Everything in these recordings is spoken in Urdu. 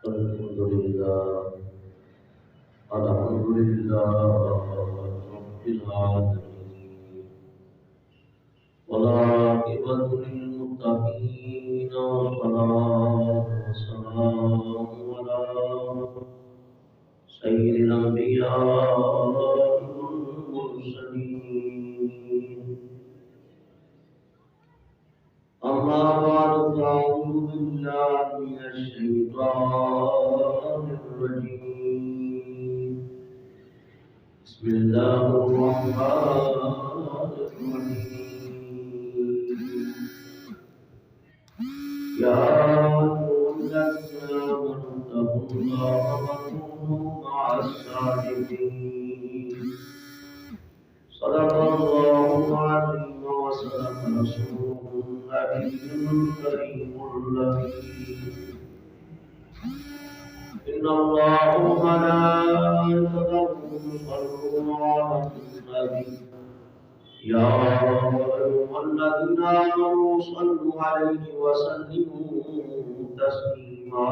الحمد لله الحمد لله رب العالمين والعاقبة للمتقين والصلاة والسلام على سيد الأنبياء والمرسلين أما بعد فأعوذ بالله من الشيطان الرجيم بسم الله الرحمن الرحيم يا أيها الذين آمنوا اتقوا الله وكونوا مع الصادقين صدق الله العظيم وصدق رسوله النبي الكريم الأمين إن الله وملائكته يصلون على النبي يا أيها الذين آمنوا صلوا عليه وسلموا تسليما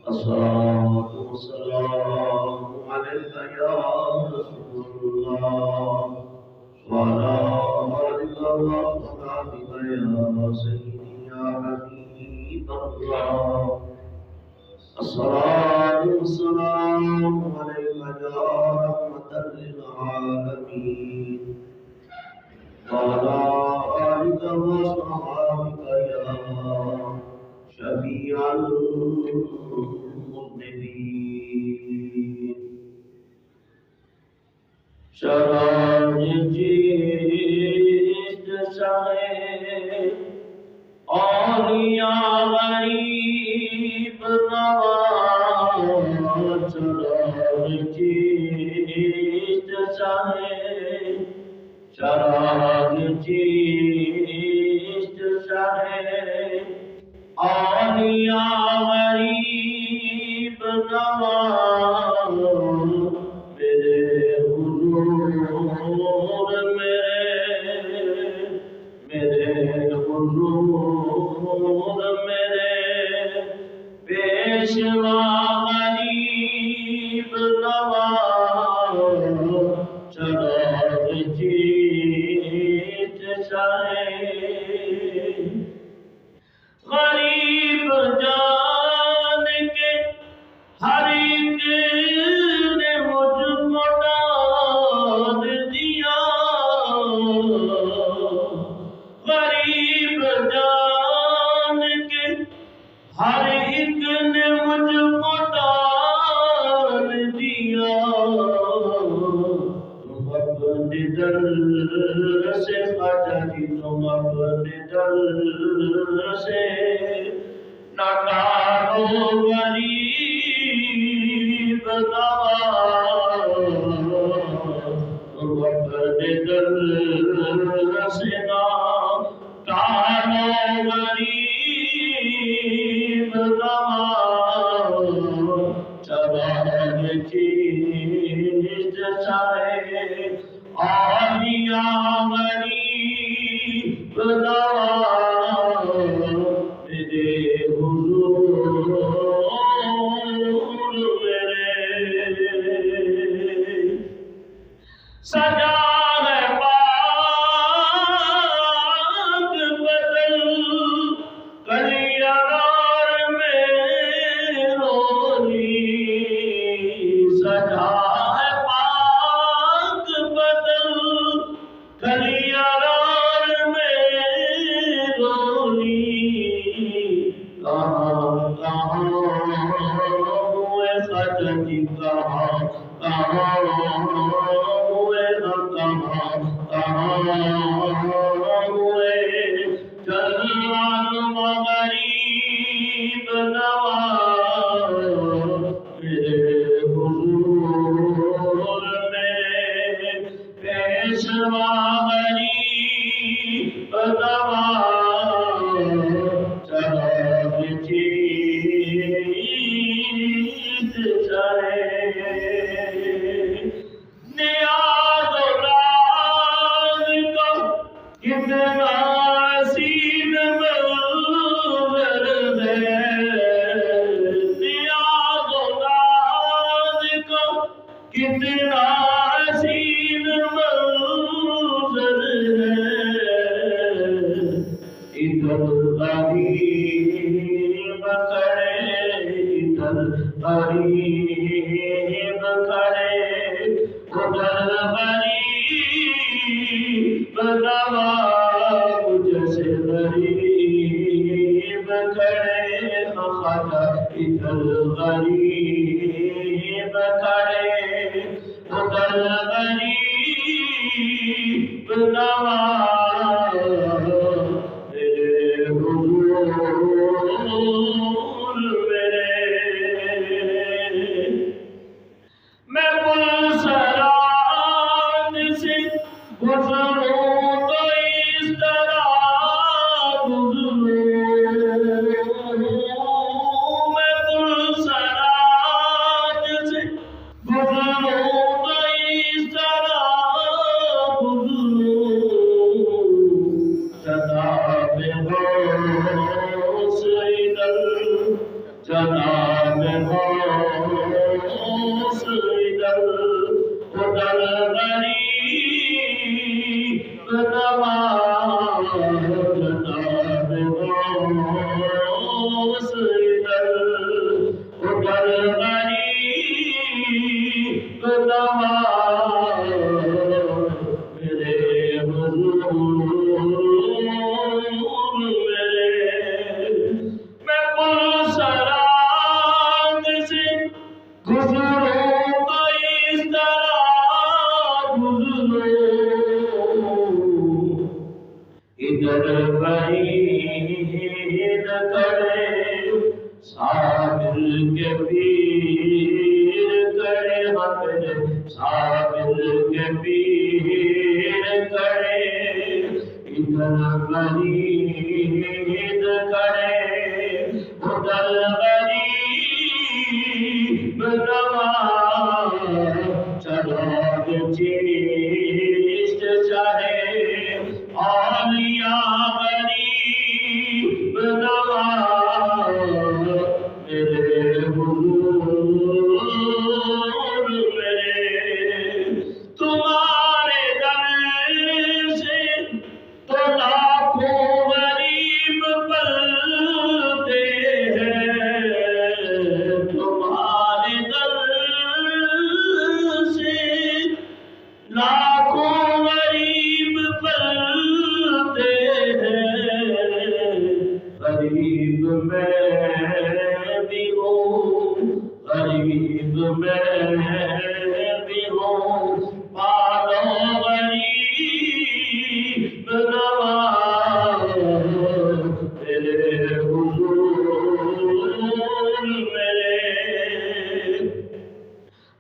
الصلاة والسلام عليك يا رسول الله وعلى آلك وصحبك يا سيدي يا حبيب الله الصلاة والسلام عليك يا رحمة للعالمين وعلى آلك وصحبك يا شفيع المذنبين شراب جیت چاہے اولیاء غریب نواز شراب جیت چاہے شراب جیت چاہے اولیاء غریب نواز پیشوا غریب نواز چراغ جیت چاہے غریب جان کے ہر ایک نے مجھ کو ڈال دیا غریب جان کے ہر ایک نے مجھ کو ڈال دیا تم اپنے دل سے خواجہ جی تم اپنے دل سے نکالو غریب نواز تم اپنے دل سے نکالو غریب نواز چراغ جیت چاہے اولیاء غریب نواز میرے حضور میرے سجا ہے پاک بدل کلیار میں رولی سجا ہے پاک بدل کلیار میں ادھر غریب کھڑے ادھر غریب نواز میرے حضور میرے میں پلسرات سے گزروں تو اس طرح گزروں میں پلسرات سے گزروں تو اس طرح گزروں جناب غوث ادھر جناب غوث ادھر ادھر غریب نواز جناب غوث ادھر ادھر غریب نواز میرے حضور میرے میں پلسرات سے گزروں تو اس طرح گزروں ادھر فرید کرے صابر کے پیر کرے حمد صابر کے پیر کرے ادھر فرید کرے ادھر غریب نواز چراغ چیشت چاہے اولیاء غریب نواز میرے حضور میرے تمہارے در سے تو لاکھوں غریب پلتے ہیں تمہارے در سے لاکھوں غریب پلتے ہیں غریب میں بھی ہوں غریب میں بھی ہوں پالو غریب نواز میرے حضور میرے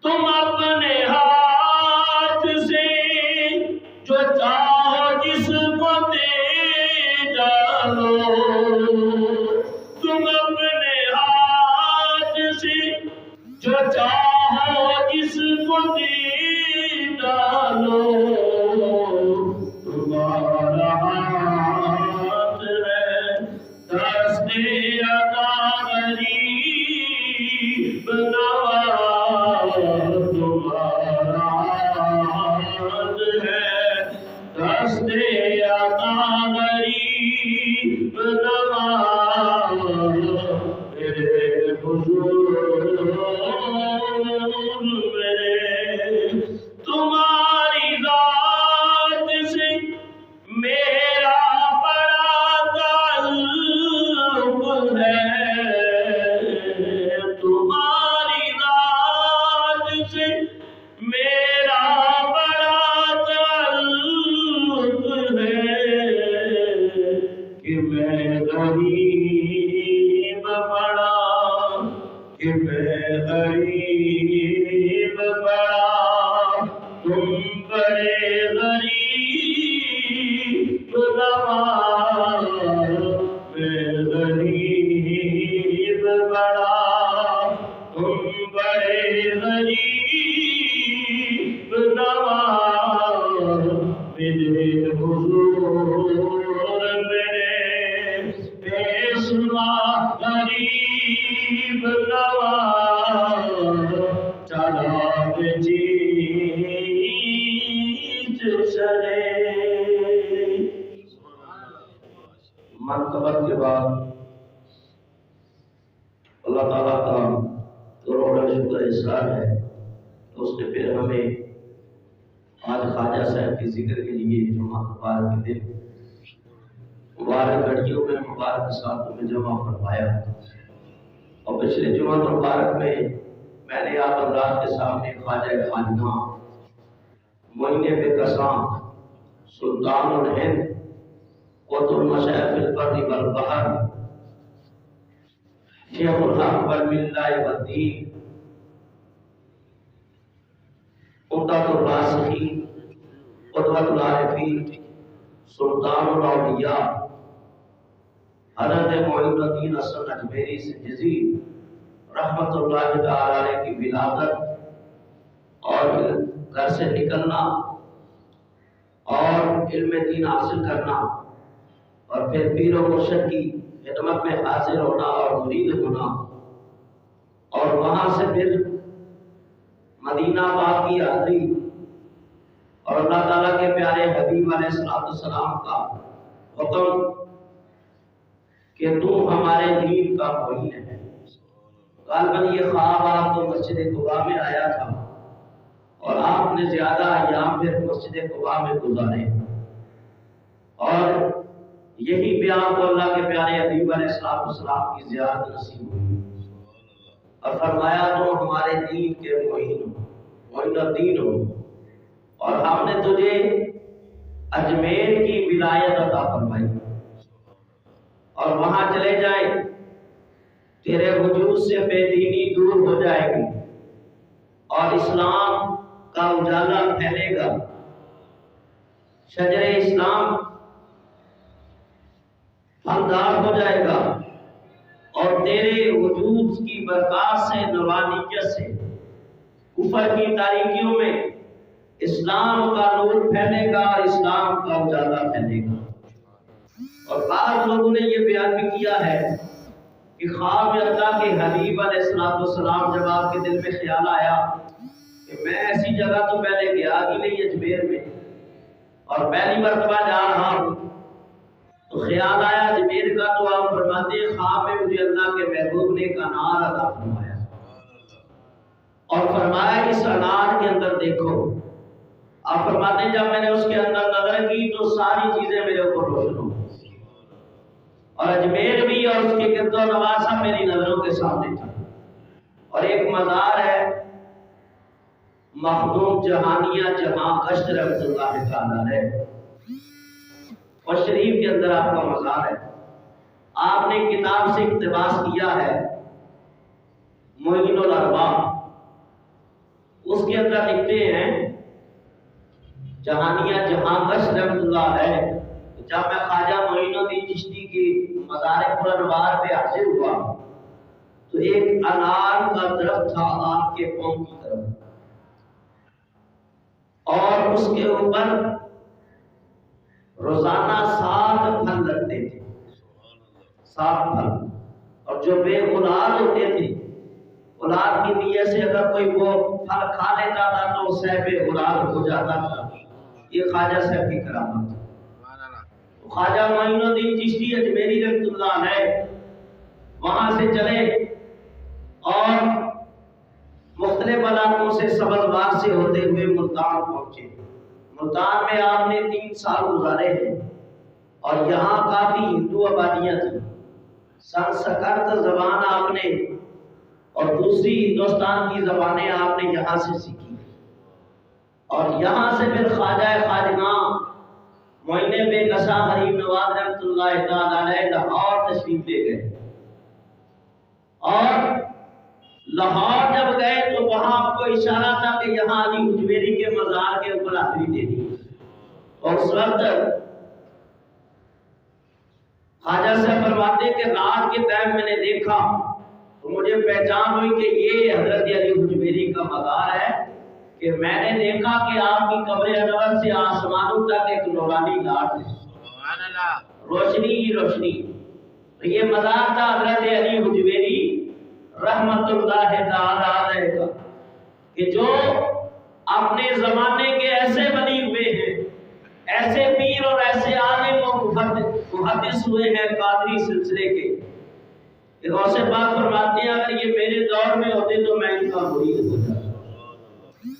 تم اپنے ہاتھ سے جو چاہو جس کو دے ڈالو تم اپنے ہاتھ سے جو چاہو جس کو دے ڈالو تمہارا ہاتھ ہے دست عطا غریب نواز تمہارا ہاتھ ہے دست عطا غریب نواز میرے حضور میرے تمہاری ذات سے میرا بڑا تعلق ہے تمہاری ذات سے میرا بڑا تعلق ہے کہ میں غریب بڑا کہ میں غریب بڑا تم بڑے غریب نواز میں غریب بڑا تم بڑے غریب نواز میرے حضور میرے پیشوا غریب نواز چراغ چیز چلے مرتبت کے بعد اللہ تعالیٰ کا کروڑ شکر احسان ہے تو اس نے پھر ہمیں آج خواجہ صاحب کے ذکر کے لیے جمعہ مبارک کے دن مبارک گھڑیوں میں مبارک ساتھوں میں جمع فرمایا اور پچھلے جمعہ مبارک میں نے آپ حضرات کے سامنے خواجہ خانقاہ معین بے کساں سلطان الہند قطب المشائخ فی البر والبحر شیخ الحق والملہ والدین عمدۃ الراسخین قدوۃ العارفین سلطان الاولیاء حضرت معین الدین حسن اجمیری سنجزی رحمت اللہ تعالی علیہ کی ولادت اور گھر سے نکلنا اور علم دین حاصل کرنا اور پھر پیر و مرشد کی خدمت میں حاضر ہونا اور مرید ہونا اور وہاں سے پھر مدینہ پاک کی حاضری اور اللہ تعالیٰ کے پیارے حبیب علیہ السلام کا حکم کہ تو ہمارے دین کا معین ہے۔ غالباً یہ خواب آپ کو مسجد قباء میں آیا تھا اور آپ نے زیادہ ایام پھر مسجد قباء میں گزارے اور یہی پہ آپ کو اللہ کے پیارے حبیب علیہ السلام کی زیارت نصیب ہوئی اور فرمایا تو ہمارے دین کے معین ہو، معین الدین ہو، اور ہم نے تجھے اجمیر کی ولایت عطا فرمائی اور وہاں چلے جائیں تیرے وجود سے بے دینی دور ہو جائے گی اور اسلام کا اجالا پھیلے گا، شجر اسلام پھلدار ہو جائے گا اور تیرے وجود کی برکات سے، نورانیت سے کفر کی تاریکیوں میں اسلام کا نور پھیلے گا اور اسلام کا اجالا پھیلے گا۔ اور بعض لوگوں نے یہ بیان بھی کیا ہے کہ خواب میں اللہ کے حبیب علیہ السلام جب آپ کے دل میں خیال آیا کہ میں ایسی جگہ تو پہلے گیا ہی نہیں اجمیر میں اور پہلی مرتبہ جا رہا ہوں، تو خیال آیا اجمیر کا، تو آپ فرماتے ہیں خواب میں مجھے اللہ کے محبوب نے ایک انار عطا فرمایا اور فرمایا اس انار کے اندر دیکھو۔ آپ فرماتے ہیں جب میں نے اس کے اندر نظر کی تو ساری چیزیں میرے اوپر روشن ہو اور اجمیر بھی اور اس کے گرد و نواح میری نظروں کے سامنے تھا۔ اور ایک مزار ہے مخدوم جہانیہ جہاں گشت رحمۃ اللہ تعالی علیہ، اور شریف کے اندر آپ کا مزار ہے۔ آپ نے کتاب سے اقتباس کیا ہے معین الارواح، اس کے اندر لکھتے ہیں جہانیہ جہاں گشت رحمۃ اللہ علیہ، جب میں خواجہ معین الدین چشتی کی مزار پرانوار پہ حاضر ہوا تو ایک انار کا درخت تھا آپ کے پاؤں کی طرف اور اس کے اوپر روزانہ 7 پھل لگتے تھے، 7 پھل، اور جو بے اولاد ہوتے تھے اولاد کی نیت سے اگر کوئی وہ پھل کھا لیتا تھا تو اسے بے اولاد ہو جاتا تھا۔ یہ خواجہ صاحب کی کرامت ہے۔ خواجہ معین الدین چشتی اجمیری رحمۃ اللہ علیہ وہاں سے چلے اور مختلف علاقوں سے سبزوار سے ہوتے ہوئے ملتان پہنچے۔ ملتان میں آپ نے 3 سال گزارے ہیں اور یہاں کافی ہندو آبادیاں تھیں۔ سنسکرت زبان آپ نے اور دوسری ہندوستان کی زبانیں آپ نے یہاں سے سیکھی اور یہاں سے پھر خواجہ خانقاہ معین بے کساں غریب نواز رحمۃ اللہ تعالی علیہ لاہور تشریف لے گئے اور لاہور جب گئے تو وہاں آپ کو اشارہ تھا کہ یہاں علی اجمیری کے مزار کے اوپر حاضری دینی اور اس وقت خواجہ صاحب فرماتے کہ رات کے ٹائم میں نے دیکھا تو مجھے پہچان ہوئی کہ یہ حضرت علی اجمیری کا مزار ہے کہ میں نے دیکھا کہ آپ کی قبر انور سے آسمانوں تک ایک نورانی لاٹ ہے، روشنی ہی روشنی۔ تو یہ مزار تھا حضرت علی اجمیری رحمت اللہ تعالی علیہ کا کہ جو اپنے زمانے کے ایسے بنی ہوئے ہیں، ایسے پیر اور ایسے عالم اور محدث ہوئے ہیں قادری سلسلے کے کہ غوث پاک فرماتے ہیں اگر یہ میرے دور میں ہوتے تو میں ان کا مرید ہو جاتا۔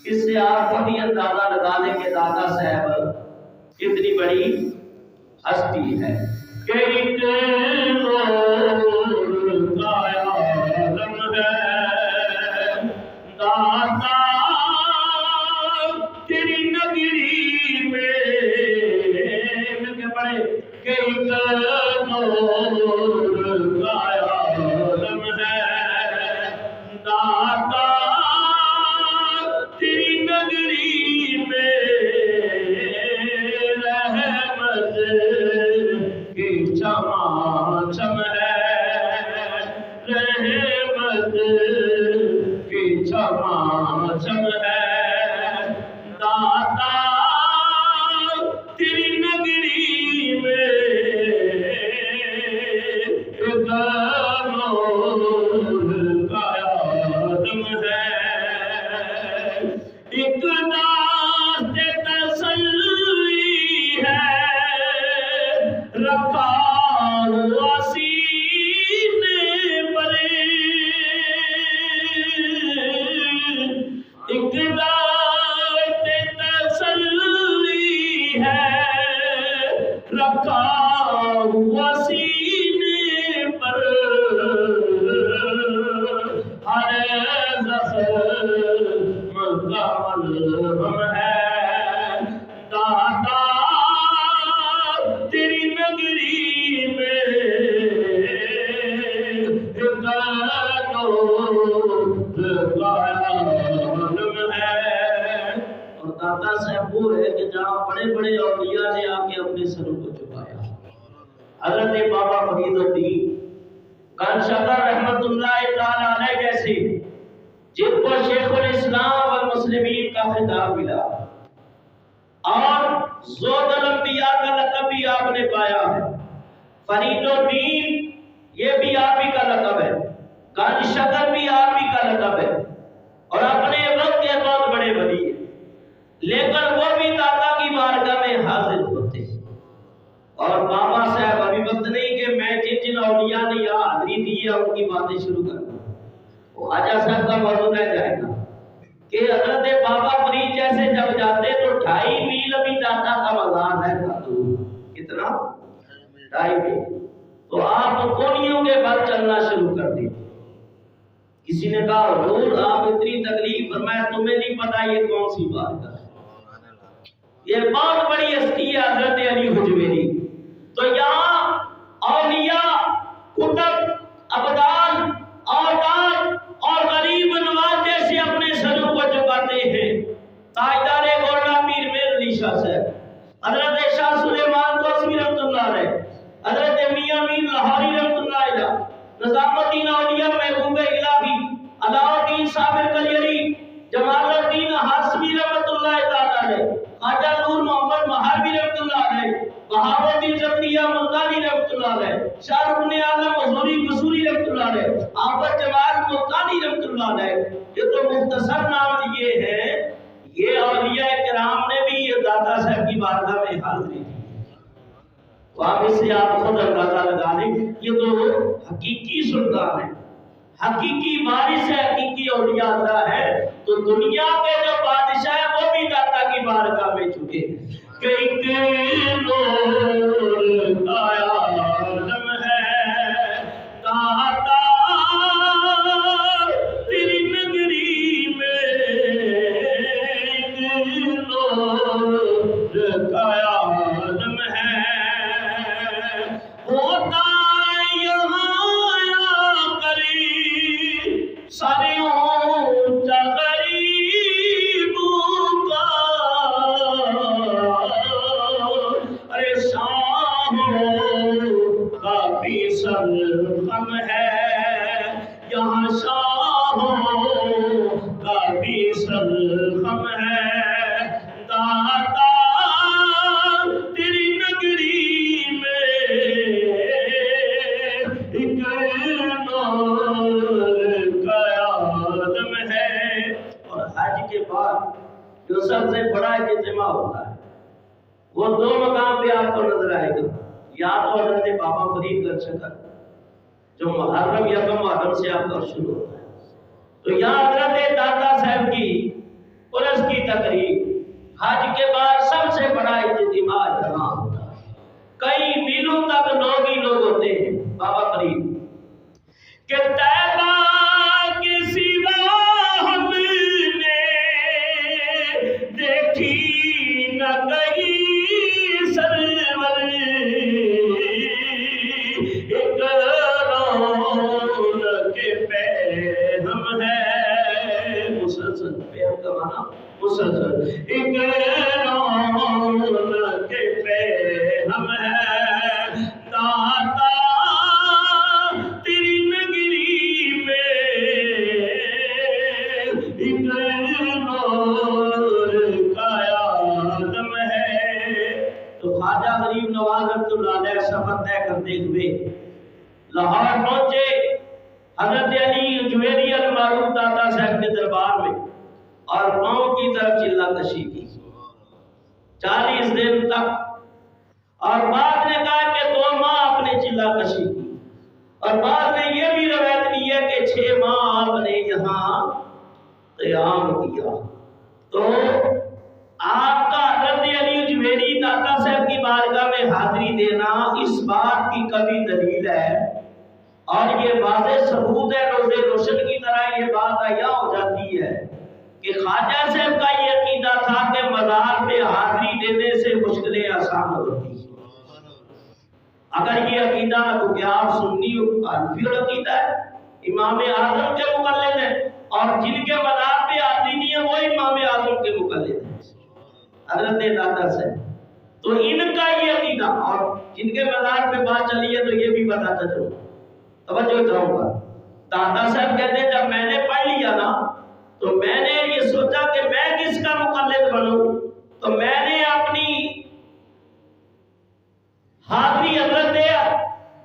اس سے آپ خود ہی اندازہ لگا لیں کہ دادا صاحب کتنی بڑی ہستی ہے کہ نور کا عالم ہے داتا تیری نگری میں رحمت کی چماچم ہے رحمت کی چماچم ہے داتا تیری نگری میں نور کا عالم ہے ایک داست تسلی ہے رکھا ہوا سینے پر ایک داست تسلی ہے رکھا ہوا سینے پر ہر زخم کا مرہم ہے داتا تیری نگری میں نور کا عالم ہے اور داتا صاحب وہ ہے کہ جہاں بڑے بڑے اولیاء نے آ کے اپنے سروں کو چھپایا حضرت بابا فرید الدین کان شکر رحمت اللہ تعالی علیہ جیسے جن کو شیخ الاسلام والمسلمین کا خطاب ملا اور زود الانبیاء کا لقب بھی آپ نے پایا ہے فرید الدین یہ بھی آپ ہی کا لقب ہے کان شکر بھی آپ ہی کا لقب ہے اور اپنے وقت کے بہت بڑے ولی ہیں لیکن وہ بھی داتا کی بارگاہ میں حاضر ہوتے ہیں اور بابا صاحب ابھی وقت نہیں کہ میں جن اولیاء نے یہاں حاضری دی ہے ان کی باتیں شروع کر دوں وہ خواجہ صاحب کا موضوع رہ جائے گا کہ حضرت بابا فرید جیسے جب جاتے تو 2.5 میل ابھی داتا کا مزار ہے کتنا 2.5 میل تو آپ کونیوں کے بعد چلنا شروع کر دیتے کسی نے کہا حضور آپ اتنی تکلیف فرمایا تمہیں نہیں پتا یہ کون سی بات ہے یہ بہت بڑی ہستی ہے حضرت علی حجویری تو یہاں اولیاء کتب ابدال اوتاد اور غریب نواز جیسے اپنے سروں کو جھکاتے ہیں تاجدار گولڈا پیر میر علی شاہ صاحب حضرت شاہ سلیمان قاسمی رحمۃ اللہ علیہ حضرت میاں میر لاہوری رحمۃ اللہ علیہ نظام الدین اولیاء محبوب الہی علاؤالدین صابر کلیری جمال الدین ہاشمی رحمۃ اللہ تعالی علیہ خواجہ نور محمد مہاروی رحمۃ اللہ علیہ بہاؤ الدین زکریا ملتانی رحمۃ اللہ علیہ شاہ رکن عالم حضوری قصوری رحمۃ اللہ علیہ آفت جمال ملتانی رحمۃ اللہ علیہ یہ تو مختصر نام لیے ہیں یہ اولیاء کرام نے بھی یہ داتا صاحب کی بارگاہ میں حاضری دی تو آپ اس سے آپ خود اندازہ لگا لیں یہ تو حقیقی سلطان ہے حقیقی وارث ہے حقیقی اولیاء اللہ ہے تو دنیا کے جو بادشاہ ہیں وہ بھی داتا کی بارگاہ میں چکے کہ ایک نور کا عالم ہے داتا تیری نگری میں ایک نور کا عالم ہے ہوتا سارے اونچا غریبوں کا ارے شاہوں کا بھی سرخم ہے یہاں شاہوں کا بھی سرخم ہے داتا تیری نگری میں ایک کے بعد جو سب سے بڑا اجتماع ہوتا ہے وہ 2 مقام پہ آپ کو نظر آئے گا یا تو حضرت بابا فرید کا چکر جو محرم یا محرم سے آپ کا شروع ہوتا ہے تو یہاں حضرت داتا صاحب کی پرس کی تقریب حج کے بعد سب سے بڑا اجتماع یہاں ہوتا ہے کئی میلوں تک لوگ ہی لوگ ہوتے ہیں بابا فرید کہ طیبہ کے سوا ہم دیکھی نہ کہیں سرور ایک رونق پہ ہم ہے داتا تیری نگری میں، ایک نور کا عالم ہے۔ تو خواجہ غریب نواز رحمۃ اللہ علیہ سفر طے کرتے ہوئے لاہور پہنچے، حضرت علی جویری المعروف داتا صاحب کے دربار میں، اور پاؤں کی طرف چلہ کشی کی 40 دن تک، اور بعد نے کہا کہ 2 ماہ آپ نے چلہ کشی کی، اور بعد نے یہ بھی روایت کی ہے کہ 6 ماہ آپ نے یہاں قیام کیا۔ تو آپ کا حضرت علی جویری داتا صاحب کی بارگاہ میں حاضری دینا اس بات کی کبھی دلیل ہے، اور یہ واضح ثبوت ہے، روزے روشن کی طرح یہ بات عیاں ہو جاتی ہے کہ خواجہ صاحب کا یہ عقیدہ تھا کہ مزار پہ حاضری دینے سے مشکلیں آسان ہوتی ہیں۔ اگر یہ عقیدہ نہ تو کیا آپ سنی حنفی عقیدہ ہے، امام اعظم کے مقلد ہیں، اور جن کے مزار پہ حاضری نہیں ہے وہ امام اعظم کے مقلد ہیں، حضرت داتا صاحب۔ تو ان کا یہ عقیدہ، اور جن کے مزار پہ بات چلی ہے تو یہ بھی بتاتا چلو، توجہ چاہوں گا۔ داتا صاحب کہتے ہیں جب میں نے پڑھ لیا نا تو میں نے یہ سوچا کہ میں کس کا مقلد بنوں، تو میں نے اپنی حاضری حضرت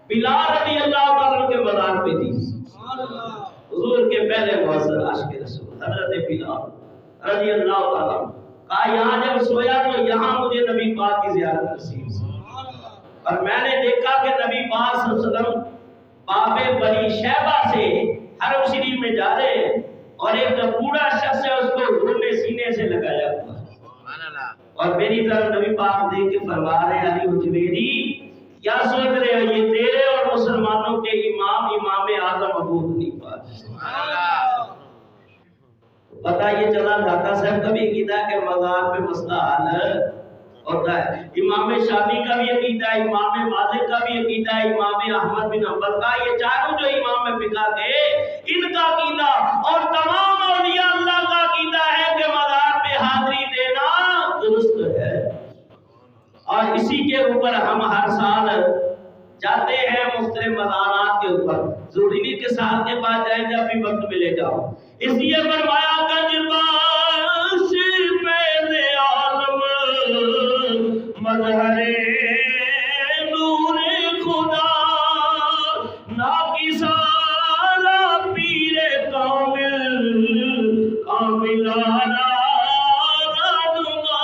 بلال رضی اللہ عنہ کے مزار پہ دی، حضور کے پہلے معزز عاشق رسول حضرت بلال رضی اللہ تعالیٰ کہا یہاں جب سویا تو یہاں مجھے نبی پاک کی زیارت نصیب ہوئی، اور میں نے دیکھا کہ نبی پاک صلی اللہ علیہ وسلم باب بنی شیبہ سے حرم شریف میں جا رہے ہیں، اور ایک بوڑھا شخص ہے اس کو حضور نے سینے سے لگایا ہوا، اور میری طرف نبی پاک دیکھ کے فرما رہے ہیں علی جویری کیا سوچ رہے ہو، یہ تیرے اور مسلمانوں کے امام اعظم ابو حنیفہ۔ پتہ یہ چلا داتا صاحب کا بھی عقیدہ کہ مزار پہ مسئلہ حل ہوتا ہے، امام شافعی کا بھی عقیدہ ہے، امام مالک کا بھی عقیدہ ہے، امام احمد بن حنبل کا، یہ چاروں جو امام فقہ تھے ان کا عقیدہ اور تمام اولیاء اللہ کا عقیدہ ہے کہ مزار پہ حاضری دینا درست ہے، اور اسی کے اوپر ہم ہر سال جاتے ہیں مختلف مزارات کے اوپر، ضروری نہیں کہ سال کے بعد جائیں جب بھی وقت ملے گا، اس لیے فرمایا گنجباش پہلے عالم مظہر نور خدا ناکسارا پیر کاملانا رہنما۔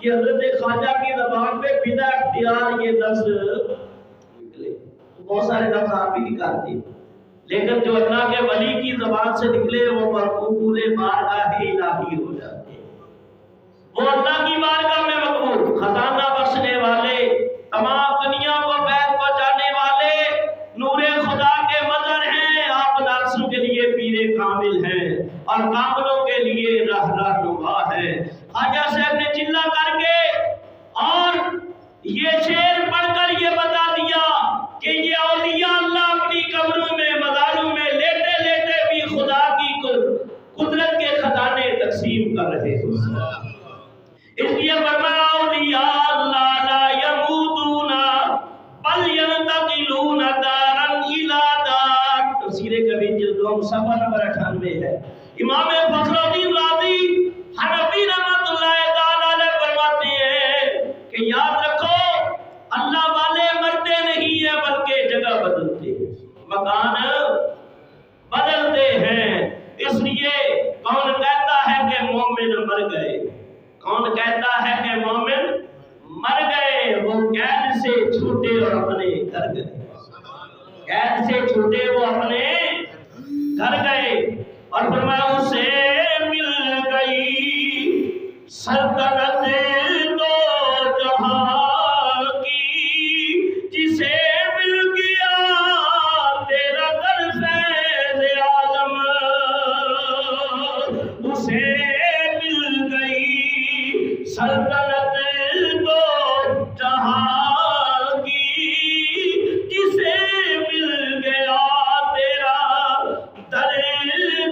یہ حضرت خواجہ کی زبان پہ بلا اختیار یہ لفظ نکلے، بہت سارے لفظ آپ بھی نکالتے ہیں، لیکن جو اللہ کے ولی کی زبان سے نکلے وہ مقبول بارگاہ الہی ہو جاتے ہیں، وہ اللہ کی بارگاہ میں مقبول، خزانہ بخشنے والے، تمام دنیا کو بیت پہنچانے والے، نور خدا کے مظہر ہیں، آپ ناقصوں کے لیے پیر کامل ہیں اور کاملوں کے لیے رہنما ہے۔ خواجہ صاحب نے چلہ کر کے اور یہ شعر پڑھ کر یہ بتا دیا کہ یہ اولیاء اللہ اپنی قبروں میں مزاروں میں لیٹے لیٹے بھی خدا کی قدرت کے خزانے تقسیم کر رہے ہیں، اس لیے فرمایا اولیاء اللہ لا یموتون بل ینتقلون دارا الی دار، تفسیر کبیر جلد 2 صفحہ نمبر 98 ہے۔ امام فخر الدین رازی حنفی رحمۃ اللہ تعالی علیہ فرماتے ہیں کہ یاد رکھو اللہ والے مرتے نہیں ہیں بلکہ جگہ بدلتے ہیں، مکان بدلتے ہیں، اس لیے کون کہتا ہے کہ مومن مر گئے، کون کہتا ہے کہ مومن مر گئے، وہ قید سے چھوٹے اور اپنے گھر گئے، قید سے چھوٹے وہ اپنے گھر گئے، اور فرمایا اسے مل گئی سلطنت دو جہاں کی، جسے مل گیا تیرا در فیض عالم، اسے مل گئی سلطنت دو جہاں کی، جسے مل گیا تیرا در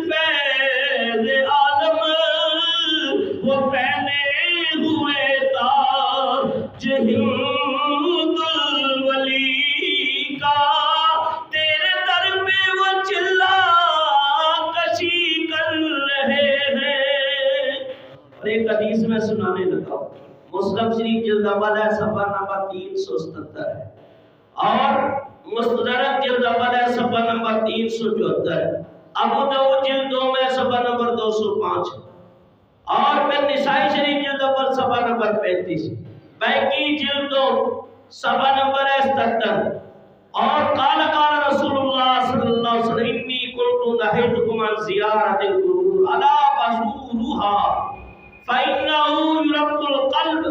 فیض ایک حدیث میں سنانے لگا. مسلم شریف جلد اول ہے، صفحہ نمبر 377 ہے، اور مستدرک جلد اول ہے، صفحہ نمبر 374 ہے، ابو داؤد جلد 2 میں صفحہ نمبر 205 ہے، اور پھر نسائی شریف جلد اول صفحہ نمبر 35، بیہقی جلد 2 صفحہ نمبر 77، اور قال رسول اللہ صلی اللہ علیہ وسلم انی کنت نہیتکم عن زیارت القبور الا فزوروها فإنه يرق القلب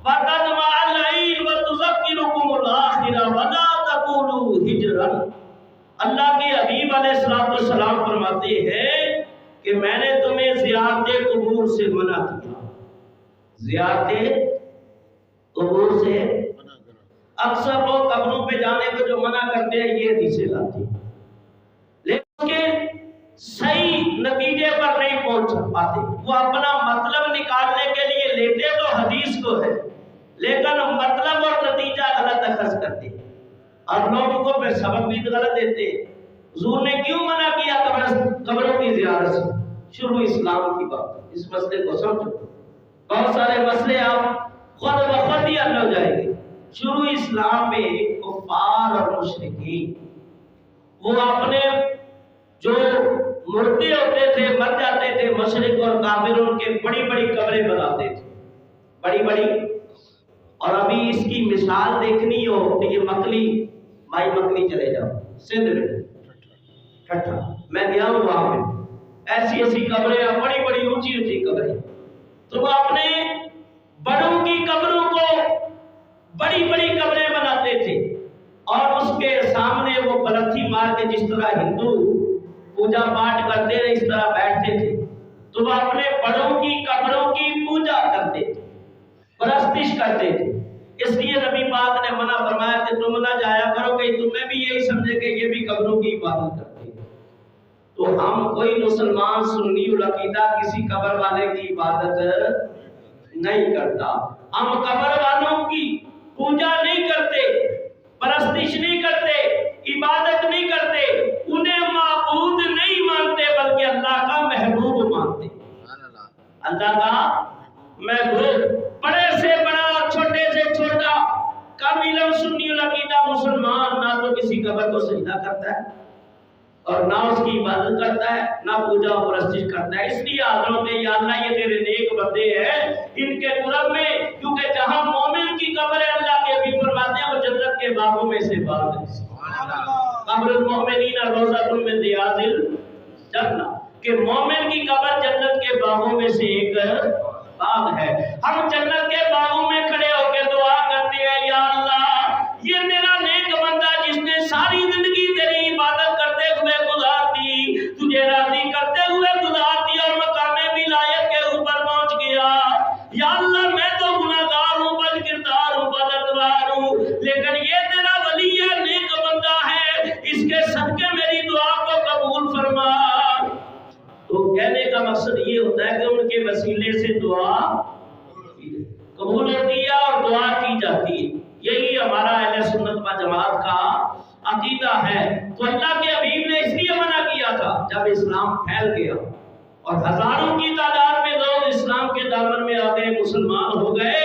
وتدمع العين وتذكركم الآخرة ولا تقولوا ہجرا. اللہ کے حبیب علیہ السلام فرماتے ہیں کہ میں نے تمہیں زیارت قبور سے منع کیا. زیارت قبور سے اکثر لوگ قبروں پہ جانے کو جو منع کرتے ہیں یہ حدیثیں لاتے ہیں، لیکن اس کے صحیح نتیجے پر نہیں پہنچ پاتے. وہ اپنا مطلب نکالنے کے لیے لیتے تو حدیث کو ہے، لیکن مطلب اور نتیجہ غلط اخذ کرتے ہیں اور لوگوں کو پھر سبق بھی غلط دیتے ہیں. حضور نے کیوں منع کیا قبروں کی زیارت سے؟ شروع اسلام کی بات. اس مسئلے کو سمجھو. بہت سارے مسئلے آپ خود بخود ہی حل ہو جائیں گے. شروع اسلام میں کفار اور مشرکین وہ اپنے جو مردے ہوتے تھے، مر جاتے تھے، مشرک اور کافر ان کے بڑی بڑی قبریں بناتے تھے، بڑی بڑی. اور ابھی اس کی مثال دیکھنی ہو تو یہ مکلی، بھائی مکلی چلے جاؤ سندھ میں ٹھٹھا، میں گیا ہوں وہاں پہ ایسی ایسی قبریں، بڑی بڑی اونچی اونچی قبریں. تو وہ اپنے بڑوں کی قبروں کو بڑی بڑی قبریں بناتے تھے اور اس کے سامنے وہ پلتھی مار کے جس طرح ہندو پوجا پاٹ کرتے ہیں اس طرح بیٹھتے تھے. تو وہ اپنے بڑوں کی قبروں کی پوجا کرتے تھے، پرستش کرتے تھے. اس لیے نبی پاک نے منع فرمایا کہ تم نہ جایا کرو کہ تمہیں بھی یہی سمجھے کہ یہ بھی قبروں کی عبادت کرتے ہیں. تو ہم کوئی مسلمان سنی العقیدہ کسی قبر والے کی عبادت نہیں کرتا. ہم قبر والوں کی پوجا نہیں کرتے، پرستش نہیں کرتے، عبادت نہیں کرتے، انہیں معبود نہیں مانتے بلکہ اللہ کا محبوب مانتے. اللہ کا محبوب، بڑے سے بڑا، چھوٹے سے چھوٹا، کم علم سنی العقیدہ مسلمان نہ تو کسی قبر کو سجدہ کرتا ہے اور نہ اس کی عبادت کرتا ہے، نہ پوجا و پرستش کرتا ہے. اس لیے حضرت یا اللہ یہ تیرے نیک بندے ہیں، ان کے قرب میں، کیونکہ جہاں مومن کی قبر ہے اللہ کے بھی فرماتے ہیں وہ جنت کے باغوں میں سے باغ ہے. قبر المؤمنین روضۃ من ریاض الجنہ، کہ مومن کی قبر جنت کے باغوں میں سے ایک باغ ہے. ہم جنت کے باغوں میں کھڑے ہو کے دعا کرتے ہیں یا اللہ یہ میرا نیک بندہ جس نے ساری زندگی تیری عبادت کرتے ہوئے گزار دی، تجھے راضی کرتے ہوئے گزار دی اور مقام ولایت کے اوپر پہنچ گیا. یا اللہ میں تو گناہگار ہوں، بد کردار ہوں، بدعتوار ہوں، لیکن یہ تیرا ولی ہے، نیک بندہ ہے، اس کے صدقے میری دعا کو قبول فرما. تو کہنے کا مقصد یہ ہوتا ہے کہ ان کے وسیلے سے دعا قبول ہوتی ہے اور دعا کی جاتی ہے. یہی ہمارا اہل سنت و جماعت کا عقیدہ ہے. تو اللہ کے حبیب نے اس لیے منع کیا تھا جب اسلام پھیل گیا اور ہزاروں کی تعداد میں لوگ اسلام کے دامن میں آ گئے، مسلمان ہو گئے.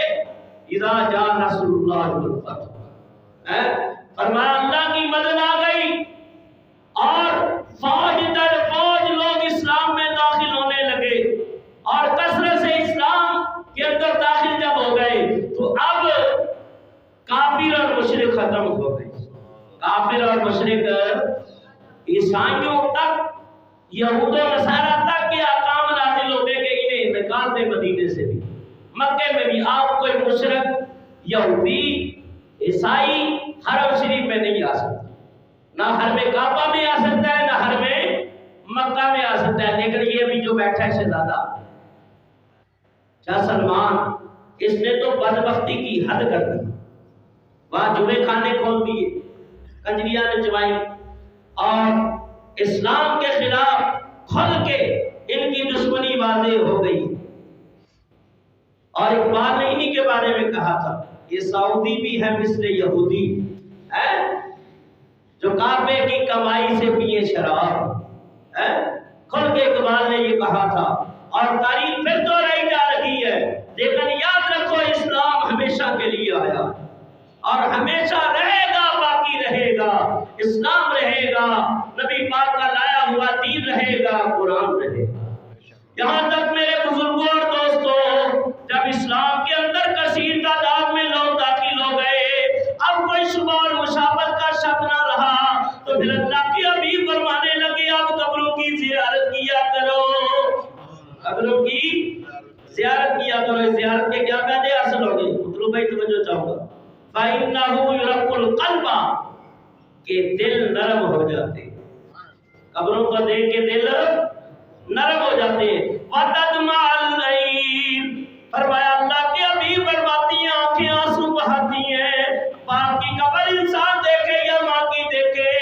اذا جاء نصر اللہ والفتح، فرمایا اللہ کی مدد آ گئی اور فوج در فوج لوگ اسلام میں داخل ہونے لگے اور کثرت سے اسلام کے اندر داخل جب ہو گئے تو اب کافر اور مشرک ختم ہو گئے. کافر اور مشرک عیسائیوں تک، یہود و نصارہ تک کے احکام نازل ہو گئے کہ انہیں نکال دے مدینے سے بھی. مکے میں بھی آپ کوئی مشرک، یہودی، عیسائی حرم شریف میں نہیں آ سکتا، نہ حرم کعبہ میں آ سکتا ہے، نہ حرم مکہ میں آ سکتا ہے. لیکن یہ بھی جو بیٹھا ہے شہزادہ شاہ سلمان، اس نے تو بدبختی کی حد کر دی. وہاں جمعے خانے کھول دیے، کنجریاں نچوائی اور اسلام کے خلاف کھل کے ان کی دشمنی واضح ہو گئی. اور اقبال نے انہی کے بارے میں کہا تھا یہ سعودی بھی ہے مثل یہودی ہے جو کعبے کی کمائی سے پیے شراب. کھل کے اقبال نے یہ کہا تھا اور تاریخ پھر دوہرائی جا رہی ہے اور ہمیشہ رہے گا، باقی رہے گا، اسلام رہے گا، نبی پاک کا لایا ہوا دین رہے گا، قرآن رہے گا۔ یہاں تک میرے بزرگوں اور دوستوں، جب اسلام کے اندر کثیر تعداد میں لوگ داخل ہو گئے، اب کوئی شبہ اور مشابہت کا شک نہ رہا، تو پھر اللہ کے حبیب فرمانے لگے اب قبروں کی زیارت کیا کرو، قبروں کی زیارت کیا کرو۔ زیارت کے کیا فائدے حاصل ہوں گے؟ مطلب بھائی توجہ چاہوں گا، فَإِنَّهُ يُرَقُّ الْقَلْبَ، کہ دل نرم ہو جاتے ہیں، قبروں کو دیکھ کے دل نرم ہو جاتے ہیں۔ وَتَدْمَعَ الْعَيْنُ، فرمایا اللہ کے حبیب فرماتی ہیں آنکھیں آنسو بہاتی ہیں۔ باپ کی قبر انسان دیکھے یا ماں کی دیکھے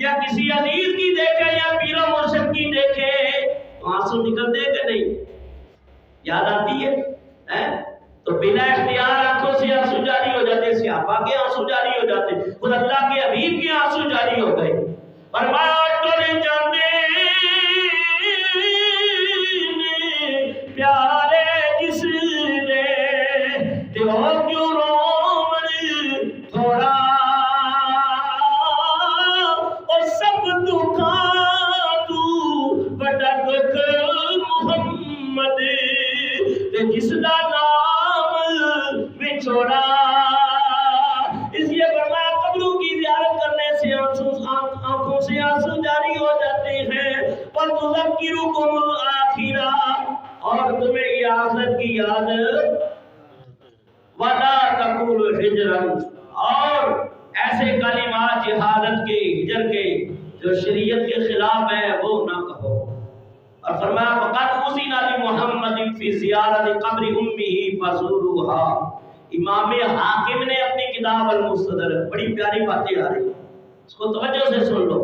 یا کسی عزیز کی دیکھے یا پیر و مرشد کی دیکھے تو آنسو نکلتے کہ نہیں؟ یاد آتی ہے؟ تو بلا اختیار آنکھوں سے آنسو جاری ہو جاتے، صحابہ کے آنسو جاری ہو جاتے، خود اللہ کے حبیب کے آنسو جاری ہو گئے۔ فرمایا ٹولے جاندے پیارے جس نے دیو کیوں رومن تھوڑا، اور سب دکھا تو بڑا دکھ محمد جس دا نام میں چھوڑا۔ اس لیے فرمایا قبروں کی زیارت کرنے سے آنکھوں سے آنسو جاری ہو جاتے ہیں، اور تذکرکم الآخرہ، اور تمہیں یہ آخرت کی یاد، وَلَا تَقُولُ حِجْرًا، اور ایسے کلمات جہالت کے، ہجر کے جو شریعت کے خلاف ہے وہ نہ کہو۔ اور فرمایا فَقَدْ أُذِنَ لِمُحَمَّدٍ فِي زِيَارَةِ قَبْرِ أُمِّهِ فَزُورُوهَا۔ امام حاکم نے اپنی کتاب المستدرک، بڑی پیاری باتیں آ رہی ہیں، اس کو توجہ سے سن لو،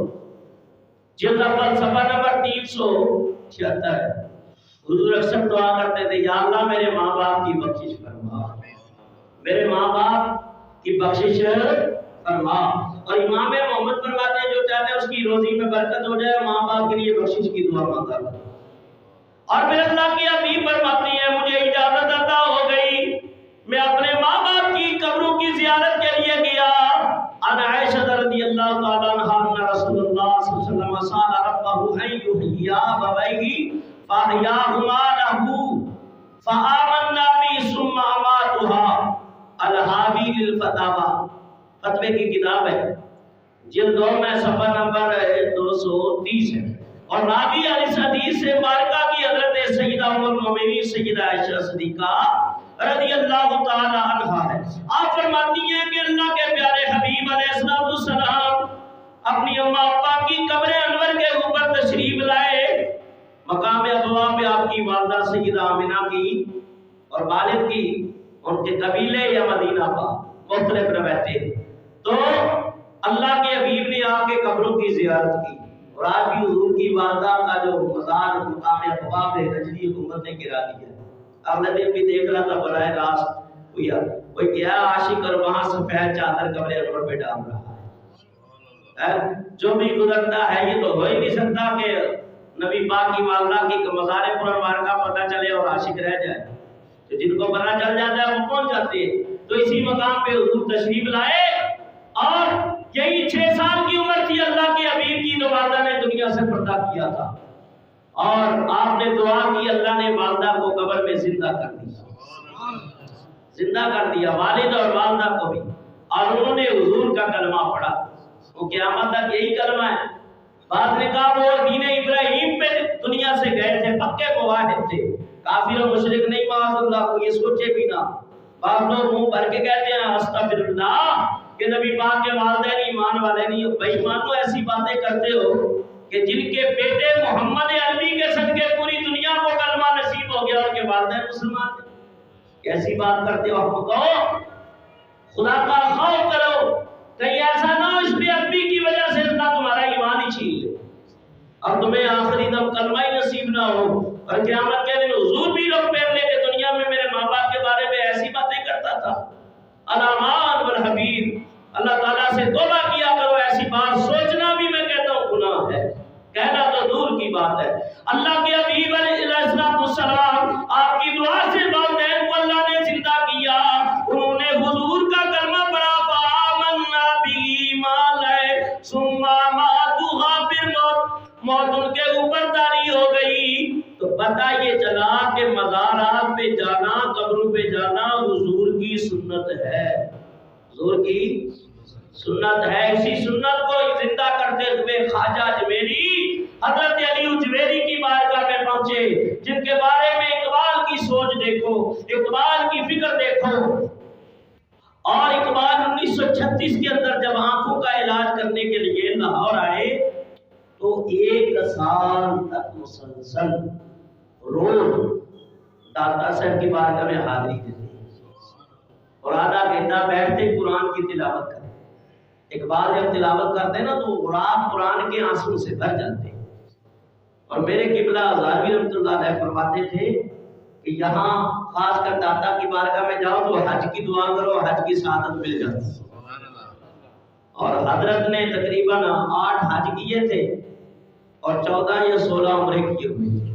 جلد اول صفحہ نمبر 376۔ حضور اکثر دعا کرتے تھے یا اللہ میرے ماں باپ کی بخشش فرما، میرے ماں باپ کی بخشش فرما۔ اور امام محمد فرماتے ہیں جو چاہتے ہیں اس کی روزی میں برکت ہو جائے، ماں باپ کے لیے بخشش کی دعا مانگا۔ اور پھر اللہ کے حبیب فرماتی ہیں مجھے اجازت عطا ہو گئی، میں اپنے ماں باپ کی قبروں کی زیارت کے لیے گیا۔ ان عائشہ رضی اللہ تعالی عنہا ان رسول اللہ صلی اللہ علیہ وسلم سأل ربه ان يحيي ابويه فاحياهما له فآمنا به ثم اماتها الحاوی للفتاوی، فتوے کی کتاب ہے، جلد 2 میں صفحہ نمبر 230 ہے۔ اور راوی اس حدیث سے مبارکہ کی حضرت سیدہ ام المومنین سیدہ عائشہ صدیقہ رضی اللہ تعالی عنہا ہے۔ آپ فرماتی ہیں کہ اللہ کے پیارے حبیب علیہ السلام اپنی اماں ابا کی قبر انور کے اوپر تشریف لائے۔ مقام ابوا پہ آپ کی والدہ سیدہ آمنہ کی اور والد کی، ان کے قبیلے یا مدینہ کا مختلف روایتیں، تو اللہ کے حبیب نے آ کے قبروں کی زیارت کی، اور آج بھی حضور کی والدہ کا جو مزار مقام ابوا پہ نجدی حکومت نے گرا دیا۔ اگلے دن بھی دیکھ رہا تھا براہ راست کوئی گیا عاشق اور وہاں سفید چادر قبر انور پہ ڈال رہا ہے۔ جو بھی گزرتا ہے یہ تو ہو ہی نہیں سکتا کہ نبی پاک کی والدہ کی مزار پر انوار کا پتہ چلے اور عاشق رہ جائے، تو جن کو پتہ چل جاتا ہے وہ پہنچ جاتے ہیں۔ تو اسی مقام پہ حضور تشریف لائے، اور یہی 6 سال کی عمر تھی اللہ کے حبیب کی جو والدہ نے دنیا سے پردہ کیا تھا، اور آپ نے دعا کی اللہ نے والدہ کو قبر میں زندہ کر دیا، زندہ کر دیا والد اور والدہ کو بھی، اور انہوں نے حضور کا کلمہ پڑھا۔ وہ قیامت تک یہی کلمہ ہے۔ بعد نے کہا وہ دین ابراہیم پہ دنیا سے گئے تھے، پکے موحد تھے، کافر و مشرک نہیں، معاذ اللہ کو یہ سوچے بھی نہ۔ بعض لوگ منہ بھر کے کہتے ہیں استغفر اللہ کہ نبی پاک کے والدین ایمان والے نہیں ہو۔ بھائی مانو ایسی باتیں کرتے ہو کہ جن کے بیٹے محمد عربی کے صدقے پوری دنیا کو کلمہ نصیب ہو گیا، ان کے والدین مسلمان تھے۔ کیسی بات کرتے ہو؟ آپ کہو خدا کا خوف کرو، کہیں ایسا نہ ہو اس پہ عربی کی وجہ سے اللہ تمہارا ایمان ہی چھین لے، اب تمہیں آخری دم کلمہ ہی نصیب نہ ہو، اور قیامت کے دن حضور بھی لوگ پہن لے کہ دنیا میں میرے ماں باپ کے بارے میں ایسی باتیں کرتا تھا۔ علامات والحبیب، اللہ تعالیٰ سے توبہ کیا کرو، ایسی بات سوچنا بھی میں کہتا ہوں گناہ ہے، کہنا تو دور کی بات ہے۔ اللہ کے حبیب علیہ السلام آپ کی دعا سے والدین کو اللہ نے زندہ کیا، انہوں نے حضور کا کلمہ پڑھا، موت ان کے اوپر طاری ہو گئی تو پتہ یہ چلا کہ مزارات پہ جانا، قبروں پہ جانا حضور کی سنت ہے، حضور کی سنت ہے۔ اسی سنت کو زندہ کرتے ہوئے خواجہ اجمیری حضرت علی اجمیری کی بارگاہ میں پہنچے، جن کے بارے میں اقبال کی سوچ دیکھو، اقبال کی فکر دیکھو۔ اور اقبال 1936 کے اندر جب آنکھوں کا علاج کرنے کے لیے لاہور آئے تو 1 سال تک مسلسل روز داتا صاحب کی بارگاہ میں حاضری دیتے اور آدھا گھنٹہ بیٹھتے قرآن کی تلاوت کرتے۔ اقبال جب تلاوت کرتے نا تو رات قرآن کے آنسوں سے بھر جاتے۔ اور میرے قبلہ ہزاروی رحمۃ اللہ علیہ فرماتے تھے کہ یہاں خاص کر داتا کی بارگاہ میں جاؤ تو حج کی دعا کرو، حج کی سعادت مل جاتی۔ اور حضرت نے تقریباً 8 حج کیے تھے اور 14 یا 16 عمرے کیے ہوئے تھے۔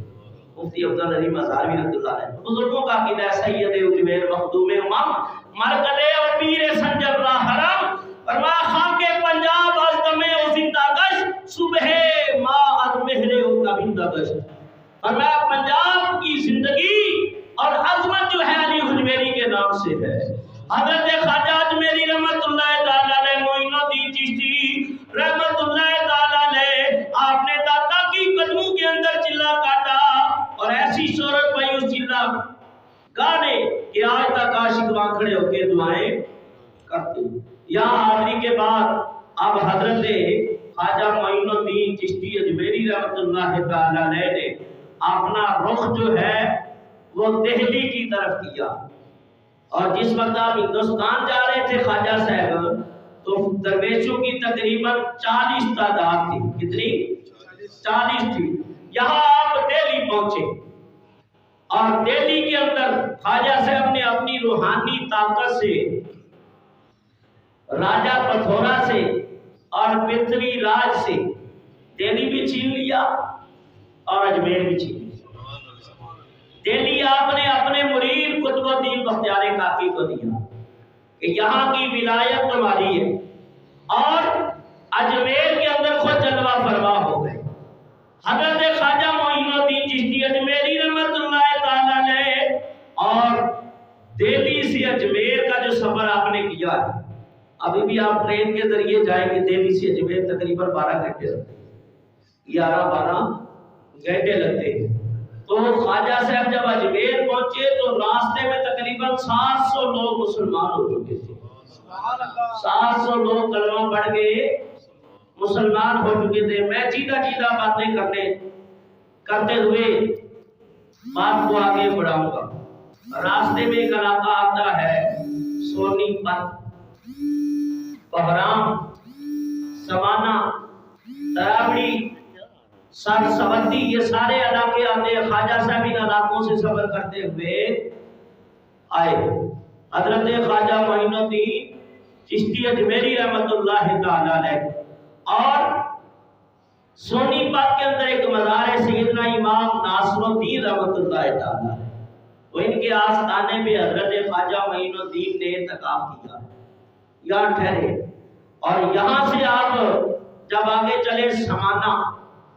مفتی عبدالعظیم ہزاروی رحمۃ اللہ علیہ بزرگوں کا عقیدہ سید اجمیر مخدوم امام مرکز اور پیر سنجر را حرم فرمایا خاک پنجاب از دمے و زندہ گشت صبح ماں از مہرے و کبندہ گشت۔ فرمایا پنجاب کی زندگی اور عظمت جو ہے علی اجمیری کے نام سے ہے۔ حضرت خواجہ اجمیری رحمت اللہ تعالی علیہ، معین الدین چشتی رحمت اللہ تعالی علیہ، آپ نے داتا کی قدموں کے اندر چلا کاٹا اور ایسی شہرت پائی اس چلا گانے کہ آج تک عاشق وہاں کھڑے ہو کے دعائیں کرتے۔ یہاں حاضری کے بعد اب حضرت خواجہ معین الدین چشتی اجمیری رحمت اللہ تعالی علیہ نے اپنا رخ جو ہے وہ دہلی کی طرف کیا۔ اور جس وقت آپ ہندوستان جا رہے تھے خواجہ صاحب تو درویشوں کی تقریباً 40 تعداد تھی۔ کتنی؟ 40 تھی۔ یہاں آپ دہلی پہنچے اور دہلی کے اندر خواجہ صاحب نے اپنی روحانی طاقت سے راجہ پتھورا سے اور پرتھوی راج سے دہلی بھی چھین لیا اور اجمیر بھی چھین لیا۔ دہلی آپ نے اپنے مرید قطب الدین بختیار کاکی کو دیا کہ یہاں کی ولایت تمہاری ہے، اور اجمیر کے اندر خود جلوہ فرما ہو گئے۔ حضرت خواجہ معین الدین چشتی اجمیری رحمت اللہ تعالی علیہ اور دہلی سے اجمیر کا جو سفر آپ نے کیا ہے، ابھی بھی آپ ٹرین کے ذریعے جائیں گے دہلی سے اجمیر تقریباً 12 گھنٹے لگتے ہیں، 11-12 گھنٹے لگتے ہیں۔ تو خواجہ صاحب جب اجمیر پہنچے تو راستے میں تقریباً 700 لوگ مسلمان ہو چکے تھے۔ 700 لوگ کلمہ پڑھ کے مسلمان ہو چکے تھے۔ میں چیدہ باتیں کرتے ہوئے بات کو آگے بڑھاؤں گا۔ راستے میں ایک علاقہ آتا ہے سونی پت، بہرام، سمانا، تراوڑی، سر سبندی، یہ سارے علاقے آتے ہیں۔ خواجہ صاحب ان علاقوں سے سفر کرتے ہوئے آئے۔ حضرت خواجہ معین الدین چشتی اجمیری رحمت اللہ تعالی علیہ اور سونی پت کے اندر ایک مزار ہے سیدنا امام ناصر الدین رحمت اللہ تعالی علیہ، تو ان کے آستانے پہ حضرت خواجہ معین الدین نے اعتکاف کیا، یہاں ٹھہرے۔ اور یہاں سے آپ جب آگے چلے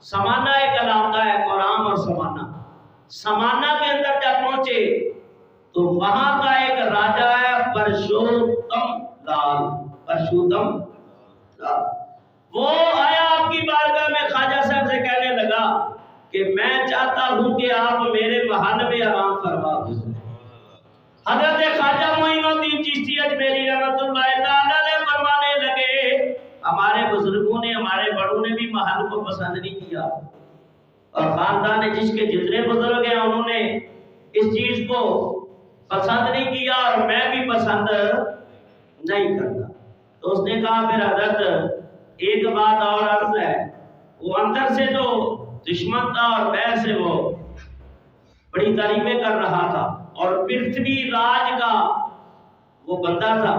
سمانا ایک علاقہ ہے، قرام اور سمانا کے اندر جب پہنچے تو وہاں کا ایک راجہ ہے پرشوتم لال، وہ آیا آپ کی بارگاہ میں خواجہ صاحب سے کہنے لگا کہ میں چاہتا ہوں کہ آپ میرے محل میں آرام فرما دیں۔ حضرت خواجہ معین الدین چشتی اجمیری رحمت اللہ تعالی علیہ فرمانے لگے ہمارے بزرگوں نے، ہمارے بڑوں نے بھی محل کو پسند نہیں کیا، اور خاندان جس کے جتنے بزرگ ہیں انہوں نے اس چیز کو پسند نہیں کیا اور میں بھی پسند نہیں کرتا۔ تو اس نے کہا پھر حضرت ایک بات اور عرض ہے، وہ اندر سے تو دشمن تھا اور باہر سے وہ بڑی تعریفیں کر رہا تھا، اور پرتھوی راج کا وہ بندہ تھا،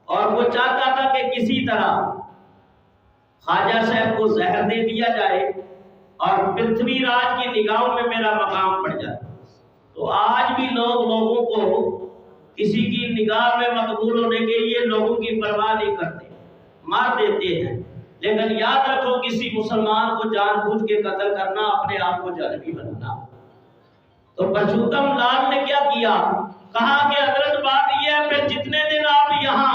اور وہ چاہتا تھا کہ کسی طرح خواجہ صاحب کو زہر دے دیا جائے اور پرتھوی راج کی نگاہوں میں میرا مقام پڑ جائے۔ تو آج بھی لوگوں کو کسی کی نگاہ میں مقبول ہونے کے لیے لوگوں کی پرواہ نہیں کرتے، مار دیتے ہیں۔ لیکن یاد رکھو کسی مسلمان کو جان بوجھ کے قتل کرنا اپنے آپ کو جانبی بنانا۔ تو پرشوتم لال نے کیا کیا؟ کہا کہ حضرت بات یہ ہے پھر جتنے دن آپ یہاں